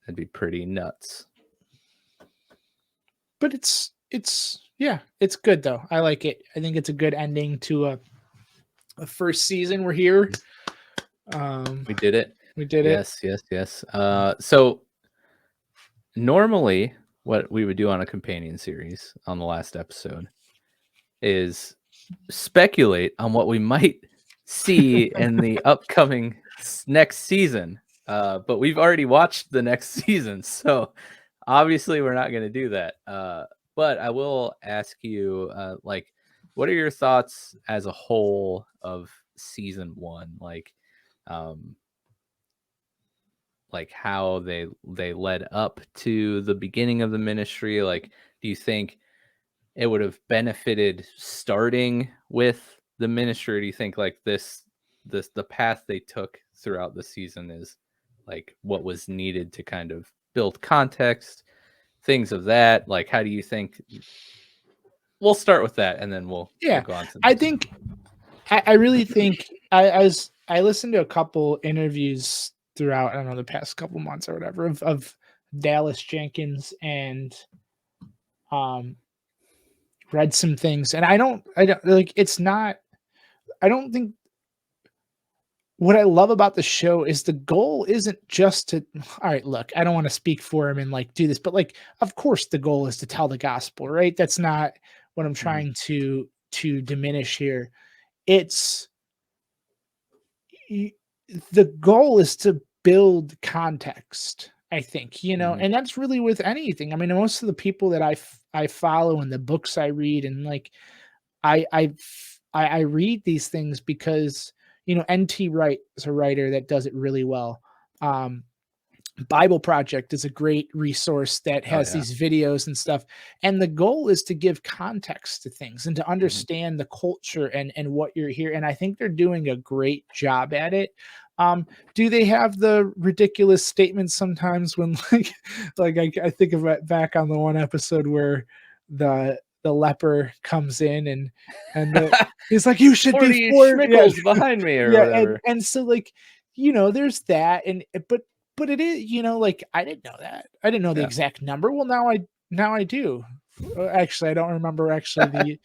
it'd be pretty nuts. but it's yeah, it's good, though, I like it, I think it's a good ending to a first season, we're here, um, We did it. we did it. Yes, yes, yes. So normally, what we would do on a companion series on the last episode is speculate on what we might see in the upcoming next season. But we've already watched the next season, so obviously we're not going to do that. But I will ask you, like, what are your thoughts as a whole of season one? Um, like how they led up to the beginning of the ministry. Like, do you think it would have benefited starting with the ministry? Or do you think like the path they took throughout the season is like what was needed to kind of build context, things of that. Like, how do you think? We'll start with that, and then we'll Yeah, go on to I this. think I really think I listened to a couple interviews throughout, I don't know, the past couple months or whatever of Dallas Jenkins and um read some things, and I don't like, it's not, I don't think, what I love about the show is the goal isn't just to, all right, look, I don't want to speak for him and like do this, but like, of course the goal is to tell the gospel, right? That's not what I'm Hmm. trying to diminish here. It's y- the goal is to build context, I think, Hmm. and that's really with anything. I mean, most of the people that I follow and the books I read, and like I read these things because, NT Wright is a writer that does it really well. Um, Bible Project is a great resource that Oh has yeah. these videos and stuff. And the goal is to give context to things and to Hmm. understand the culture and what you're here. And I think they're doing a great job at it. Do they have the ridiculous statements sometimes when like I think of it back on the one episode where the leper comes in and he's like, you should be 40 for, yeah, schmickles behind me or yeah, and whatever. and so like, there's that, and but it is, like, I didn't know that. I didn't know the Yeah. exact number. Well, now I do. Actually, I don't remember actually the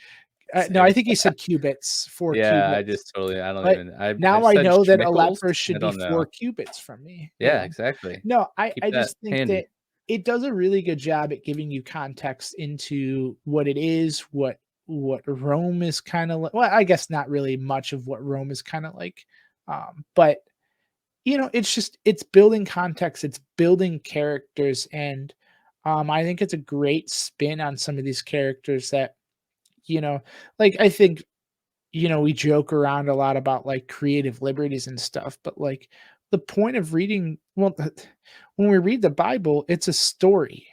no, I Same. think he said cubits, 4 Yeah, cubits. I don't But even, I've now I said know that a schmickles. leper I should be don't 4 know. cubits from me, Yeah, exactly. No, I Keep I that just think that handy. it does a really good job at giving you context into what it is, what Rome is kinda like. Well, I guess not really much of what Rome is kinda like, but it's just, it's building context, it's building characters, and I think it's a great spin on some of these characters that, you know, like, I think, we joke around a lot about like creative liberties and stuff, but like the point of reading, well, when we read the Bible, it's a story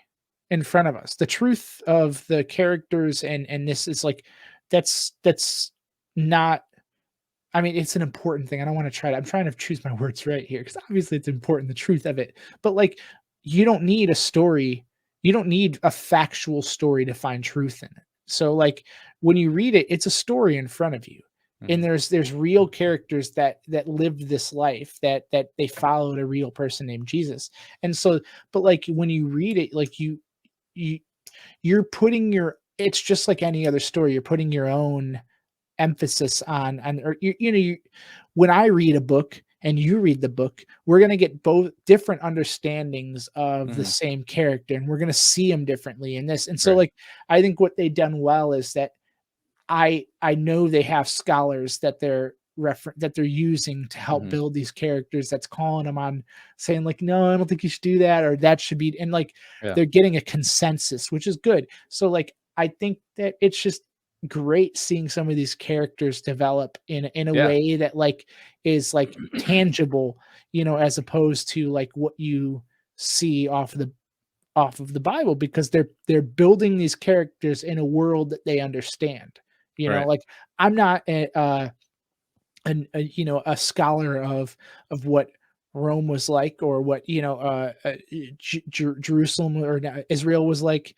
in front of us. The truth of the characters and this is like, that's not, I mean, it's an important thing. I don't want to try to, I'm trying to choose my words right here because obviously it's important, the truth of it. But like, you don't need a story, you don't need a factual story to find truth in it. So like when you read it, it's a story in front of you. And Hmm. there's real characters that lived this life, that they followed a real person named Jesus. And so, but like when you read it, like you you're putting your, it's just like any other story, you're putting your own emphasis on, or when I read a book and you read the book, we're going to get both different understandings of the Hmm. same character, and we're going to see them differently in this. And so Right. like, I think what they done well is that I know they have scholars that they're using to help Hmm. build these characters, that's calling them on, saying like, no, I don't think you should do that, or that should be, and like Yeah. they're getting a consensus, which is good. So like, I think that it's just great seeing some of these characters develop in a Yeah. way that like is like tangible, as opposed to like what you see off of the Bible, because they're building these characters in a world that they understand. Right. Like, I'm not a scholar of what Rome was like, or what Jerusalem or Israel was like.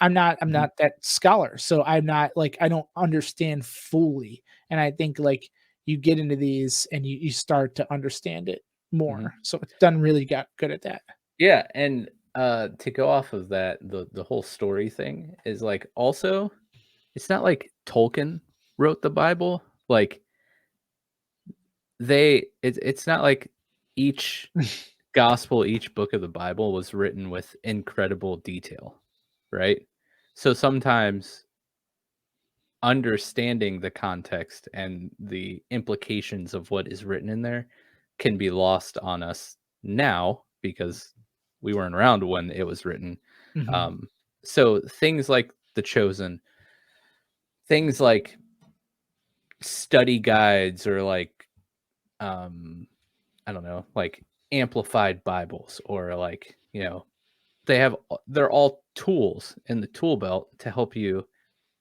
I'm Hmm. not that scholar, so I'm not like, I don't understand fully. And I think like you get into these and you start to understand it Hmm. more. So it's done really got good at that. Yeah, and to go off of that, the whole story thing is like, also, it's not like Tolkien wrote the Bible. Like, it's not like each gospel, each book of the Bible was written with incredible detail, right? So sometimes understanding the context and the implications of what is written in there can be lost on us now because we weren't around when it was written. Mhm. Um, so things like The Chosen, things like study guides, or like, um, I don't know, like amplified Bibles, or like, they're all tools in the tool belt to help you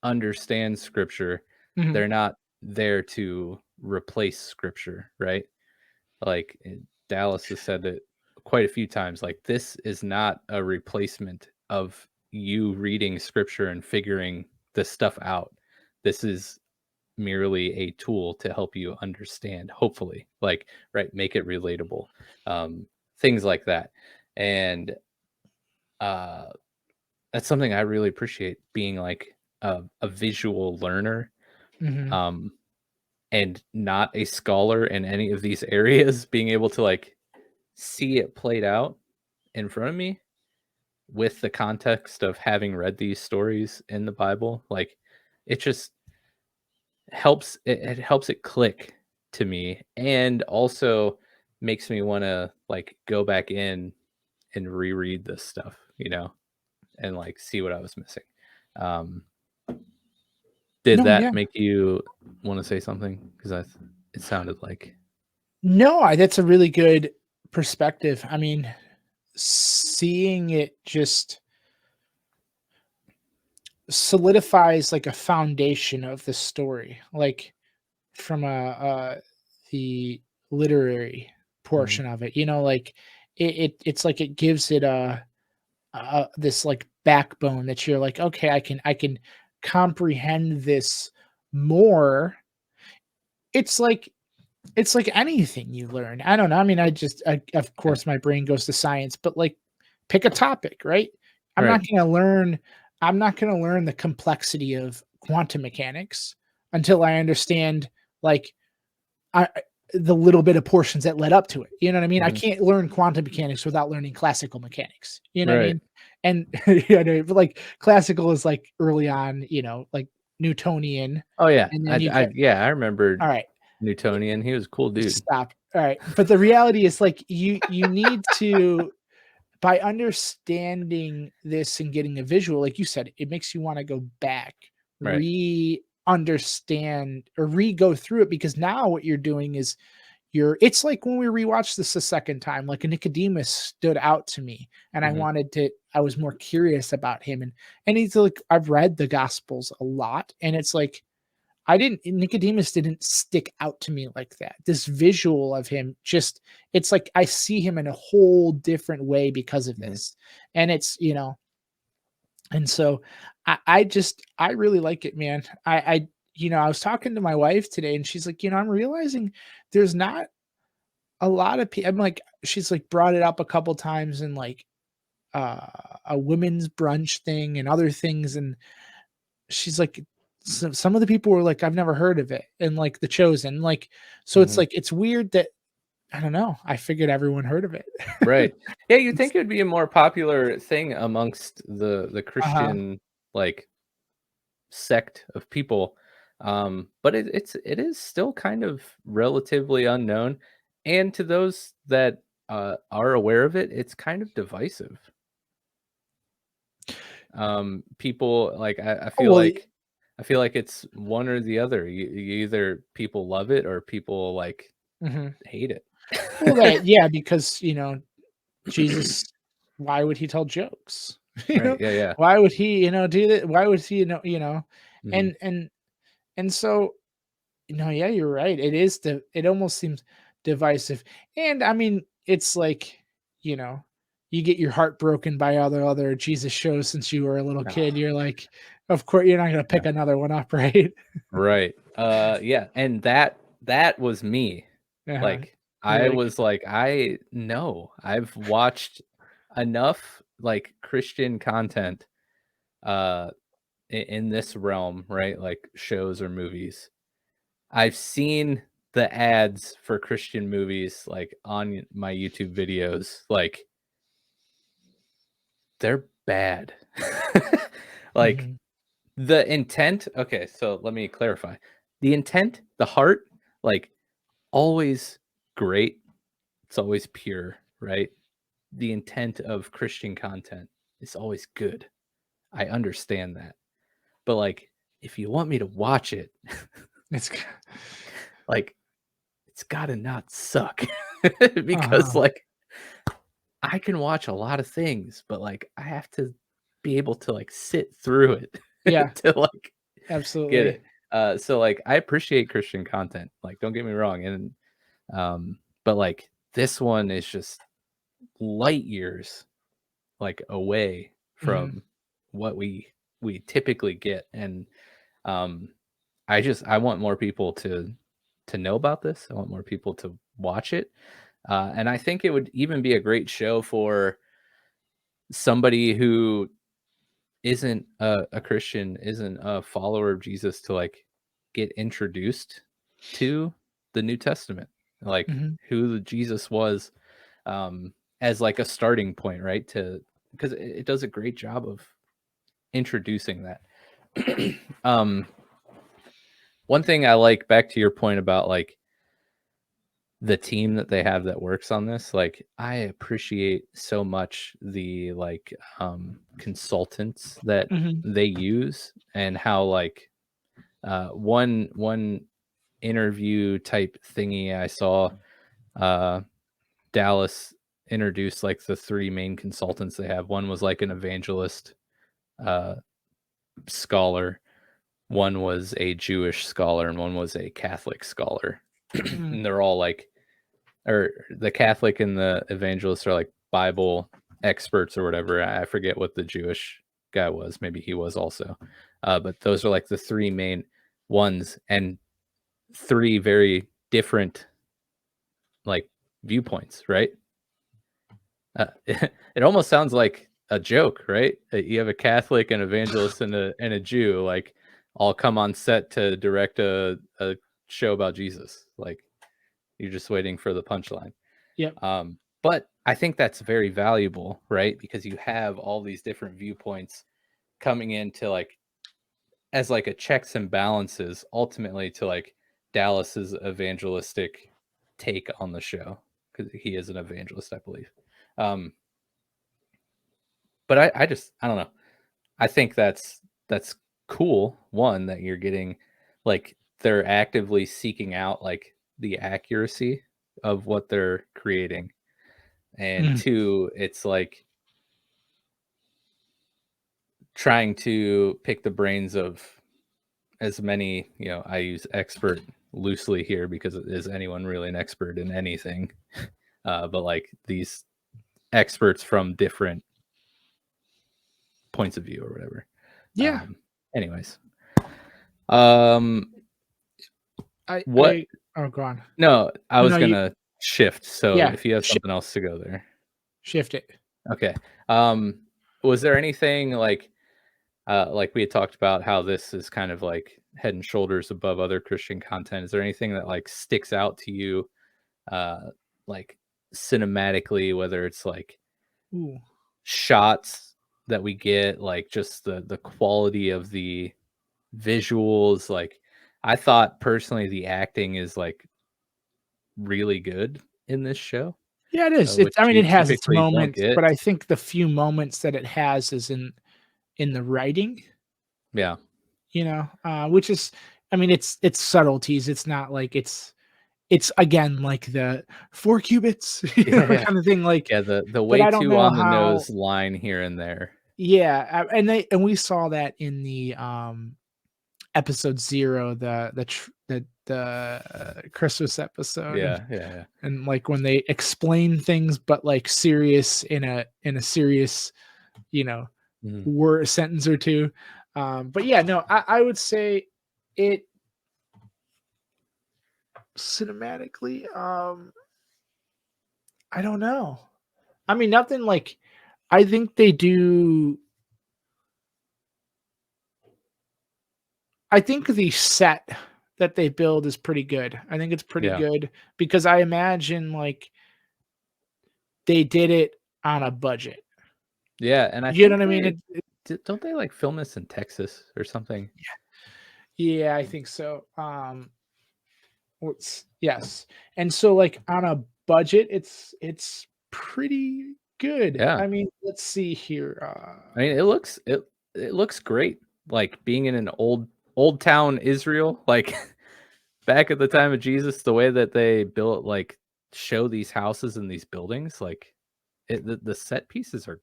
understand scripture. Mhm. They're not there to replace scripture, right? Like, Dallas has said it quite a few times, like, this is not a replacement of you reading scripture and figuring this stuff out. This is merely a tool to help you understand, hopefully, like, right, make it relatable, um, things like that. And uh, that's something I really appreciate, being like a visual learner, Mhm. um, and not a scholar in any of these areas, being able to like see it played out in front of me with the context of having read these stories in the Bible. Like, it just it helps it click to me, and also makes me want to like go back in and reread this stuff, and like see what I was missing. Um, did No, that yeah. make you want to say something? Because it sounded like No, that's a really good perspective. I mean, seeing it just solidifies like a foundation of the story, like from the literary Mhm, portion of it. Like it's like it gives it a this like backbone that you're like, okay, I can comprehend this more. It's like it's like anything you learn. I don't know. I mean, of yeah, course, my brain goes to science, but like, pick a topic, right? I'm not right. going to learn. I'm not going to learn the complexity of quantum mechanics until I understand like the little bit of portions that led up to it. You know what I mean? I Mhm, can't learn quantum mechanics without learning classical mechanics. You know what I right. mean? And but like classical is like early on, like Newtonian, Oh yeah, and then you get yeah, I remember all right. Newtonian. He was a cool dude. Stop. All right. But the reality is like you need to, by understanding this and getting a visual, like you said, it makes you want to go back, Right. understand or re-go through it, because now what you're doing is it's like when we rewatched this a second time, like a Nicodemus stood out to me, and Mhm, I was more curious about him, and he's like, I've read the gospels a lot, and it's like Nicodemus didn't stick out to me like that. This visual of him just, it's like I see him in a whole different way because of mhm, this. And and so I really like it, man. I was talking to my wife today and she's like, I'm realizing there's not a lot of people. I'm like, she's like brought it up a couple times in like uh a women's brunch thing and other things, and she's like, some of the people were like, I've never heard of it, and like The Chosen, like, so it's mhm. like it's weird that I don't know. I figured everyone heard of it. Right. Yeah, you'd It's think it would be a more popular thing amongst the uh-huh. Christian, like, sect of people, but it is still kind of relatively unknown, and to those that, are aware of it, it's kind of divisive. People like, Oh, well, I feel like it's one or the other. You either people love it or people, like, mhm. hate it. Well, that yeah, because, Jesus, why would he tell jokes? You Right, know? yeah, yeah. Why would he, do that? Why would he, Mhm, and so, yeah, you're right. It almost seems divisive. And I mean, it's like, you know, you get your heart broken by other Jesus shows since you were a little kid. oh, You're like, of course, you're not gonna yeah. pick another one up, right? Right. Yeah, and that was me. Uh-huh. Like, You're I like, was like, I know. I've watched enough, like, Christian content, uh, in this realm, right? Like, shows or movies. I've seen the ads for Christian movies, like, on my YouTube videos, like, they're bad. Like, mhm, the intent, okay, so let me clarify. The intent, the heart, like, always great. It's always pure, right? The intent of Christian content is always good. I understand that. But, like, if you want me to watch it, it's like, it's gotta not suck. Because, uh-huh. like, I can watch a lot of things, but, like, I have to be able to, like, sit through Yeah, it to, like, get absolutely. it. So, like, I appreciate Christian content, like, don't get me wrong, and, but, like, this one is just light years like away Mhm. from what we typically get. And um I want more people to know about this. I want more people to watch it. And I think it would even be a great show for somebody who isn't a Christian, isn't a follower of Jesus, to like get introduced to the New Testament, like Mhm. who the Jesus was, as like a starting point, right? To because it does a great job of introducing that. um, One thing I like, back to your point about like the team that they have that works on this, like I appreciate so much the like consultants that Mhm. they use, and how like one interview type thingy I saw, uh Dallas introduced like the three main consultants they have. One was like an evangelist uh scholar, one was a Jewish scholar, and one was a Catholic scholar. Mm. And they're all like, or the Catholic and the evangelists are like Bible experts or whatever. I forget what the Jewish guy was. Maybe he was also. But those are like the three main ones, and three very different like viewpoints, right? It almost sounds like a joke, right? You have a Catholic, an evangelist, and a Jew, like all come on set to direct a show about Jesus. Like you're just waiting for the punchline. Yep. But I think that's very valuable, right? Because you have all these different viewpoints coming into like as like a checks and balances, ultimately, to like Dallas's evangelistic take on the show, because he is an evangelist, I believe. Um, but I don't know. I think that's cool. One, that you're getting like they're actively seeking out like the accuracy of what they're creating. And Mm. two, it's like trying to pick the brains of as many, I use expert loosely here because is anyone really an expert in anything? But like these experts from different points of view or whatever. Yeah. Anyways, um, what? I oh, go on. No, I No, was no, you gonna shift. So yeah, if you have something else to go there, shift it. okay. Um, was there anything like we had talked about how this is kind of like head and shoulders above other Christian content? Is there anything that like sticks out to you, uh, like cinematically, whether it's like Ooh. shots that we get, like just the quality of the visuals? Like, I thought personally the acting is like really good in this show, Yeah, it is. which I mean, you it has its typically don't moments, get. but I think the few moments that it has is in the writing, Yeah, which is I mean, it's subtleties. It's not like it's again like the 4 cubits, yeah, yeah, kind of thing, like, yeah. The but way I don't too know on the how. nose line here and there. Yeah, and we saw that in the, episode 0, the Christmas episode, Yeah, yeah, yeah. and, like, when they explain things, but, like, serious in a serious, you know, Mhm. word sentence or 2. But yeah, no, I would say it cinematically, I don't know. I mean, nothing like I think they do I think the set that they build is pretty good. I think it's pretty Yeah. good because I imagine, like, they did it on a budget. Yeah, and I You know think what I mean? they don't they, like, film this in Texas or something? Yeah, I think so. What's yes. And so, like, on a budget, it's pretty good. Yeah. I mean, let's see here, I mean, it looks great, like, being in an old town Israel, like, back at the time of Jesus, the way that they built like, show these houses and these buildings, like, the set pieces are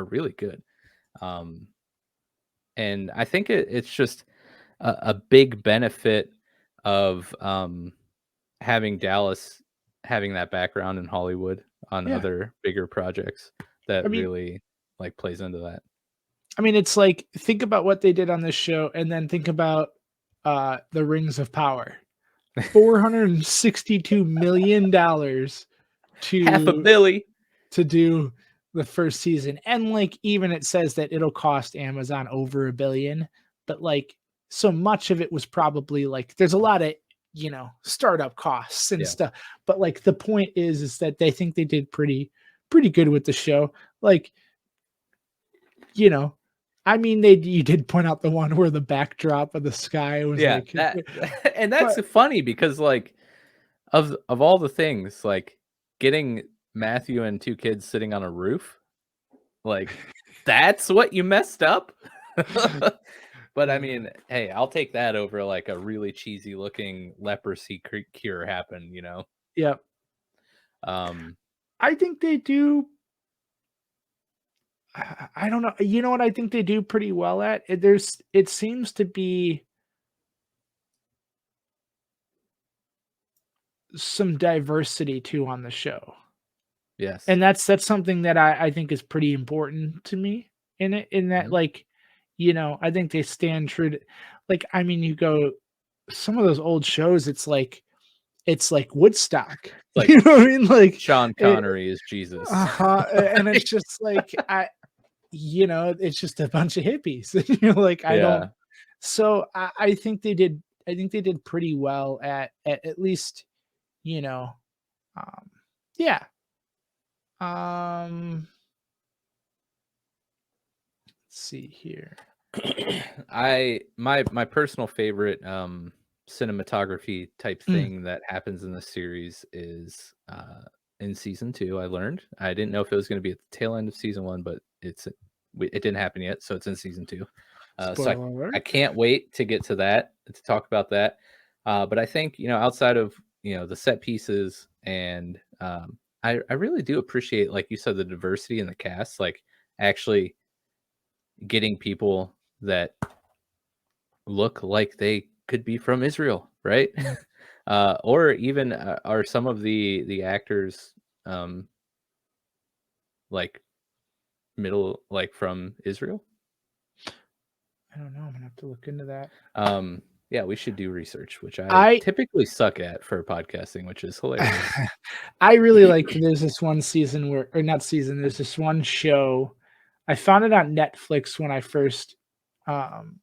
really good. Um, and I think it's just a big benefit of, having Dallas having that background in Hollywood. on Yeah. other bigger projects I that mean really like plays into that. it's like, think about what they did on this show and then think about, The Rings of Power. $462 million Half a to billy. do the first season, and, like, even it says that it'll cost Amazon over 1 billion, but, like, so much of it was probably, like, there's a lot of, startup costs and Yeah. stuff, but, like, the point is that they think they did pretty good with the show, like, you know, I mean, you did point out the one where the backdrop of the sky was, Yeah, like, that and that's but funny because, like, of all the things, like, getting Matthew and 2 kids sitting on a roof, like, that's what you messed up? But, I uh, mean, hey, I'll take that over, like, a really cheesy looking leprosy cure happen, you know? yeah, Um, I think they do. I don't know. You know what I think they do pretty well at? It seems to be some diversity too on the show. yes. And that's something that I think is pretty important to me in it, in that, Mhm. like, I think they stand true to, like, I mean, you go some of those old shows, it's like Woodstock. It's like You know what I mean? Like, Sean it Connery is Jesus. uh-huh, and it's just like, it's just a bunch of hippies. Like, I don't Yeah. so I think they did pretty well at least, you know, um, yeah. Let's see here. My personal favorite cinematography type Mm, thing that happens in the series is in season 2. I learned I didn't know if it was going to be at the tail end of season 1, but it didn't happen yet, so it's in season 2. So spoiler I alert. can't wait to get to that to talk about that. But I think outside of the set pieces and I really do appreciate, like you said, the diversity in the cast, like actually getting people that look like they could be from Israel, right? Mm, Or even are some of the actors um, like like from Israel? I don't know. I'm gonna have to look into that. Yeah, we should do research, which I I typically suck at for podcasting, which is hilarious. I really like there's this one season where, or not season, there's this one show. I found it on Netflix when I first um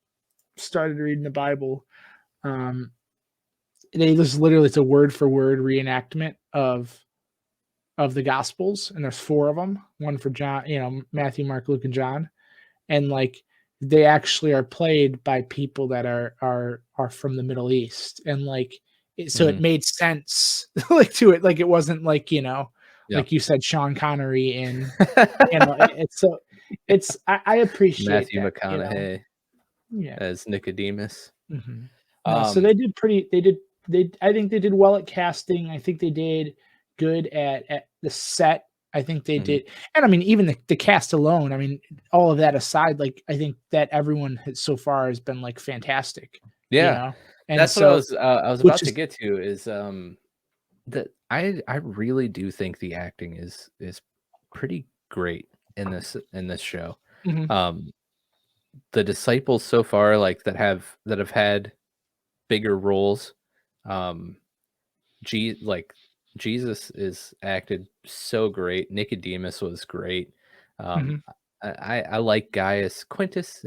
started reading the Bible. Um they just literally, it's a word for word reenactment of the gospels, and there's four of them, one for John, Matthew, Mark, Luke, and John, and, like, they actually are played by people that are from the Middle East, and, like, so it Mhm. made sense, like, to it, like, it wasn't like, Yeah. like you said, Sean Connery in, it's so I appreciate Matthew that. McConaughey Yeah. as Nicodemus. Mhm. No, so Um, I think they did well at casting. I think they did good at the set. I think they mhm. did, and I mean, even the cast alone, I mean, all of that aside, like, I think that everyone has so far has been, like, fantastic, you Yeah, know? And that's what so, I was which about to is get to is that I really do think the acting is pretty great in this show. mhm, Um, the disciples so far, like that have had bigger roles, um, like Jesus is acted so great. Nicodemus was great. mhm, I like Gaius Quintus,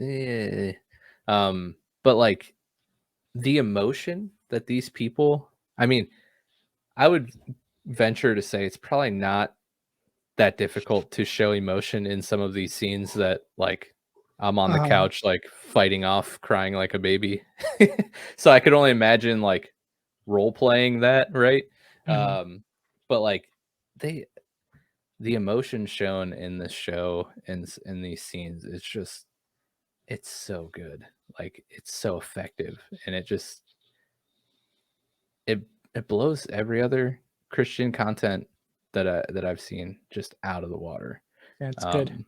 but like the emotion that these people, I mean, I would venture to say it's probably not that difficult to show emotion in some of these scenes that, like, I'm on the uh-huh, couch, like, fighting off crying like a baby. So I could only imagine, like, role playing that, right? mhm. But, like, they the emotion shown in this show and in these scenes is just it's so good. Like, it's so effective, and it it blows every other Christian content that I've seen just out of the water. That's good. Um,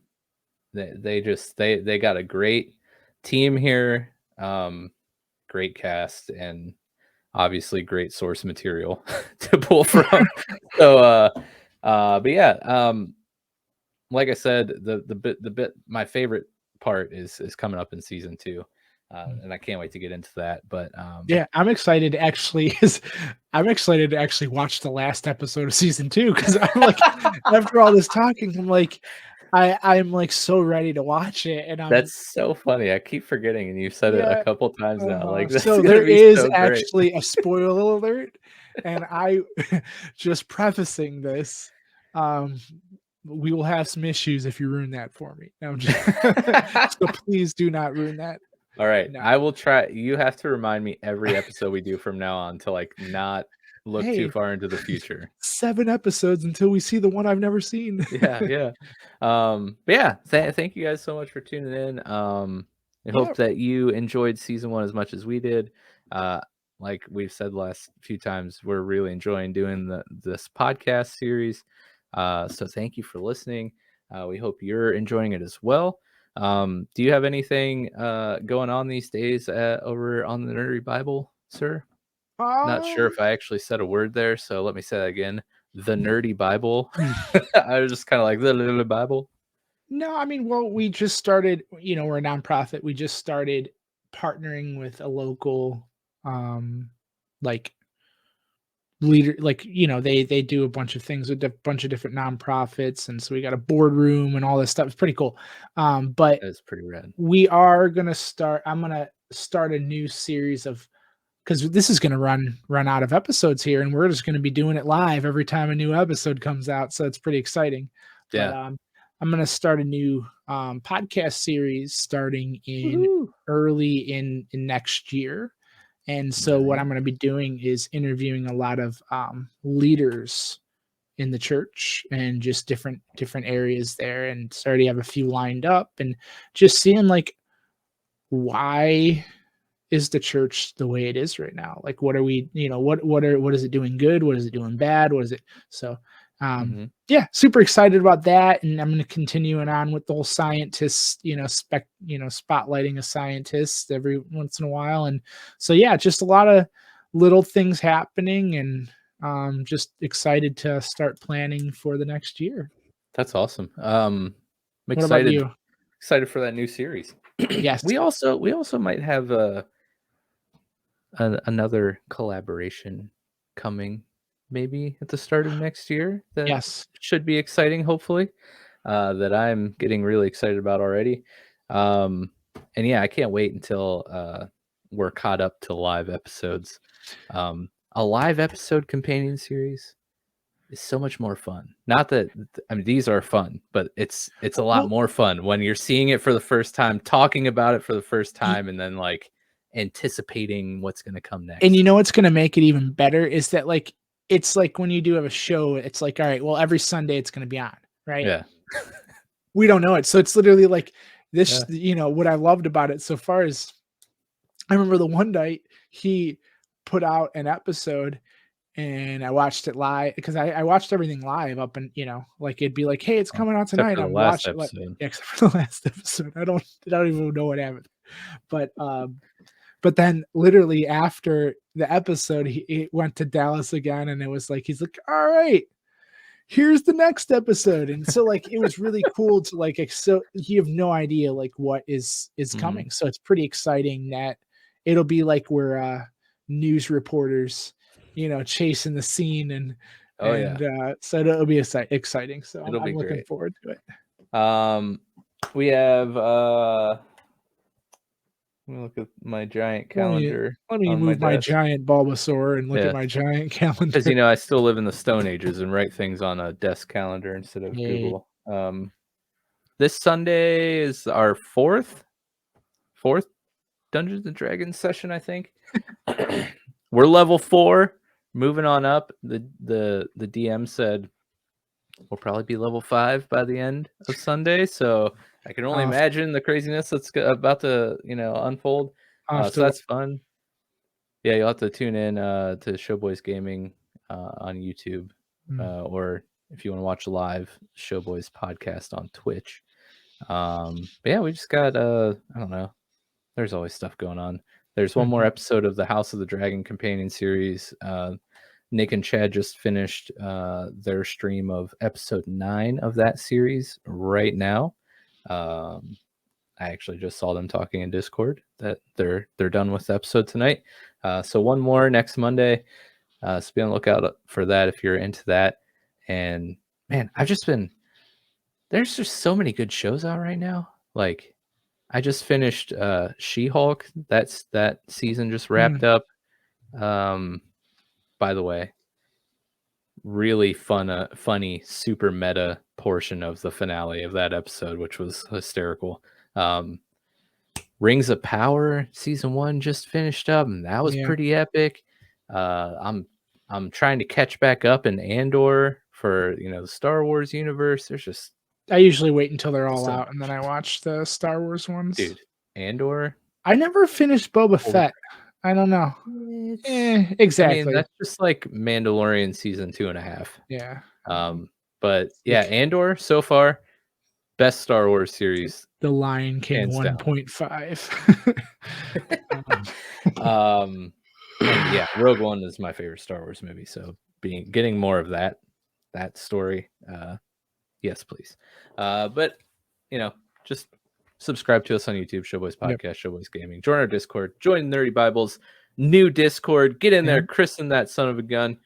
they got a great team here, great cast, and obviously great source material to pull from. So But yeah, like I said, the bit my favorite part is coming up in season 2. And I can't wait to get into that. But Yeah, I'm excited to actually I'm excited to actually watch the last episode of season 2 because I'm like, after all this talking, I'm like, I'm like so ready to watch it, and I'm that's so funny. I keep forgetting, and you've said it a yeah. couple times now. Like that's So gonna there be is so great. actually a spoiler alert, and I just prefacing this, um, we will have some issues if you ruin that for me. No, I'm just so please do not ruin that. All right, No. I will try. You have to remind me every episode we do from now on to like not look too Hey, far into the future. 7 episodes until we see the one I've never seen. Yeah, yeah. But yeah, thank you guys so much for tuning in. I Yeah. hope that you enjoyed season 1 as much as we did. Uh, like we've said the last few times, we're really enjoying doing this podcast series. So thank you for listening. We hope you're enjoying it as well. Do you have anything going on these days over on the Nerdy Bible, sir? Not sure Um, if I actually said a word there, so let me say that again. The Nerdy Bible. I was just kind of like the Nerdy Bible. no, I mean, well, we just started, we're a nonprofit. We just started partnering with a local, like leader, like, they do a bunch of things with a bunch of different nonprofits. And so we got a boardroom and all this stuff. It's pretty cool. But That is pretty rad. I'm going to start a new series of, because this is going to run out of episodes here, and we're just going to be doing it live every time a new episode comes out, so it's pretty exciting. But Yeah. I'm going to start a new podcast series starting in Woohoo. early in next year. And so what I'm Nice. going to be doing is interviewing a lot of leaders in the church and just different areas there, and so I already have a few lined up, and just seeing like why is the church the way it is right now? Like, what are we, what is it doing good? What is it doing bad? What is it? So, Mhm. yeah, super excited about that. And I'm going to continue on with the whole scientists, spotlighting a scientist every once in a while. And so, yeah, just a lot of little things happening, and just excited to start planning for the next year. That's awesome. I'm What about excited you? excited for that new series. Yes. We also might have another collaboration coming maybe at the start of next year that Yes. should be exciting, hopefully, that I'm getting really excited about already. Um, and yeah, I can't wait until we're caught up to live episodes. A live episode companion series is so much more fun. Not that I mean these are fun, but it's a lot Well, more fun when you're seeing it for the first time, talking about it for the first y- time, and then like anticipating what's going to come and next. what's gonna make it even better is that, like, it's like when you do have a show, it's like, all right, well, every Sunday it's gonna be on, right? Yeah. We don't know it. So it's literally like this, Yeah. what I loved about it so far is I remember the one night he put out an episode and I watched it live because I watched everything live up, and like it'd be like, hey, it's Oh, coming out except tonight. for the I'm last watching like episode. yeah, except for the last episode. I don't even know what happened. But then literally after the episode, he went to Dallas again, and it was like he's like, all right, here's the next episode. And so like it was really cool to like so you have no idea like what is Mhm. coming. So it's pretty exciting that it'll be like we're news reporters, chasing the scene, Oh, yeah. so it'll be exciting. So It'll be I'm looking great. forward to it. Um, we have, let me look at my giant Let me calendar let me on my move my desk. giant Bulbasaur and look at Yeah, my giant because calendar. I still live in the Stone Ages and write things on a desk calendar instead of Hey, Google. This Sunday is our fourth Dungeons and Dragons session, I think. We're level 4, moving on up. The DM said we'll probably be level 5 by the end of Sunday, so I can only I'll have imagine the craziness that's about to, unfold. I'll have So to that's fun. Yeah, you'll have to tune in to Showboys Gaming on YouTube, mm, or if you want to watch live, Showboys podcast on Twitch. But yeah, we just got I don't know. There's always stuff going on. There's one more mhm. episode of the House of the Dragon companion series Nick and Chad just finished their stream of episode 9 of that series right now. I actually just saw them talking in Discord that they're done with the episode tonight. So one more next Monday. So be on the lookout for that if you're into that. And man, there's just so many good shows out right now. Like I just finished She-Hulk. That season just wrapped up. By the way, really funny, super meta portion of the finale of that episode, which was hysterical. Rings of Power season 1 just finished up, and that was pretty epic. I'm trying to catch back up in Andor for the Star Wars universe. There's just I usually wait until they're all so out, and then I watch the Star Wars ones. dude, Andor. I never finished Boba Fett. I don't know. Exactly. I mean, that's just like Mandalorian season 2.5. Yeah. But yeah, Andor so far, best Star Wars series. The Lion King hands down. 1.5. And yeah, Rogue One is my favorite Star Wars movie. So getting more of that story, yes, please. But just subscribe to us on YouTube, Showboys Podcast, Showboys Gaming. Join our Discord. Join Nerdy Bibles new Discord. Get in there, christen that son of a gun.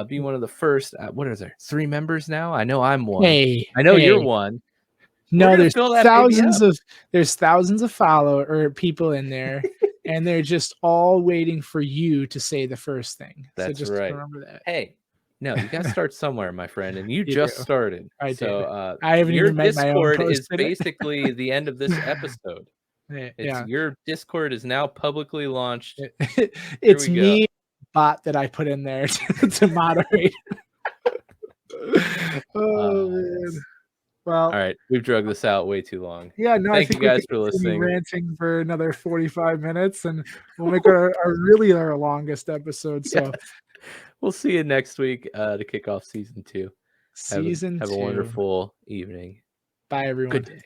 Be one of the first. What is there? 3 members now? I know I'm one. I know you're one. No, there's thousands of people in there, and they're just all waiting for you to say the first thing. That's so just right. Remember that. Hey, no, you got to start somewhere, my friend, and you just started. I haven't even made my own Discord is basically the end of this episode. Your Discord is now publicly launched. It's me, bot that I put in there to moderate. Oh man. Well, all right, we've drugged this out way too long. Yeah, no, thank you guys for listening. Ranting for another 45 minutes, and we'll make our longest episode. So we'll see you next week to kick off season 2. Have a wonderful evening. Bye, everyone. Good day.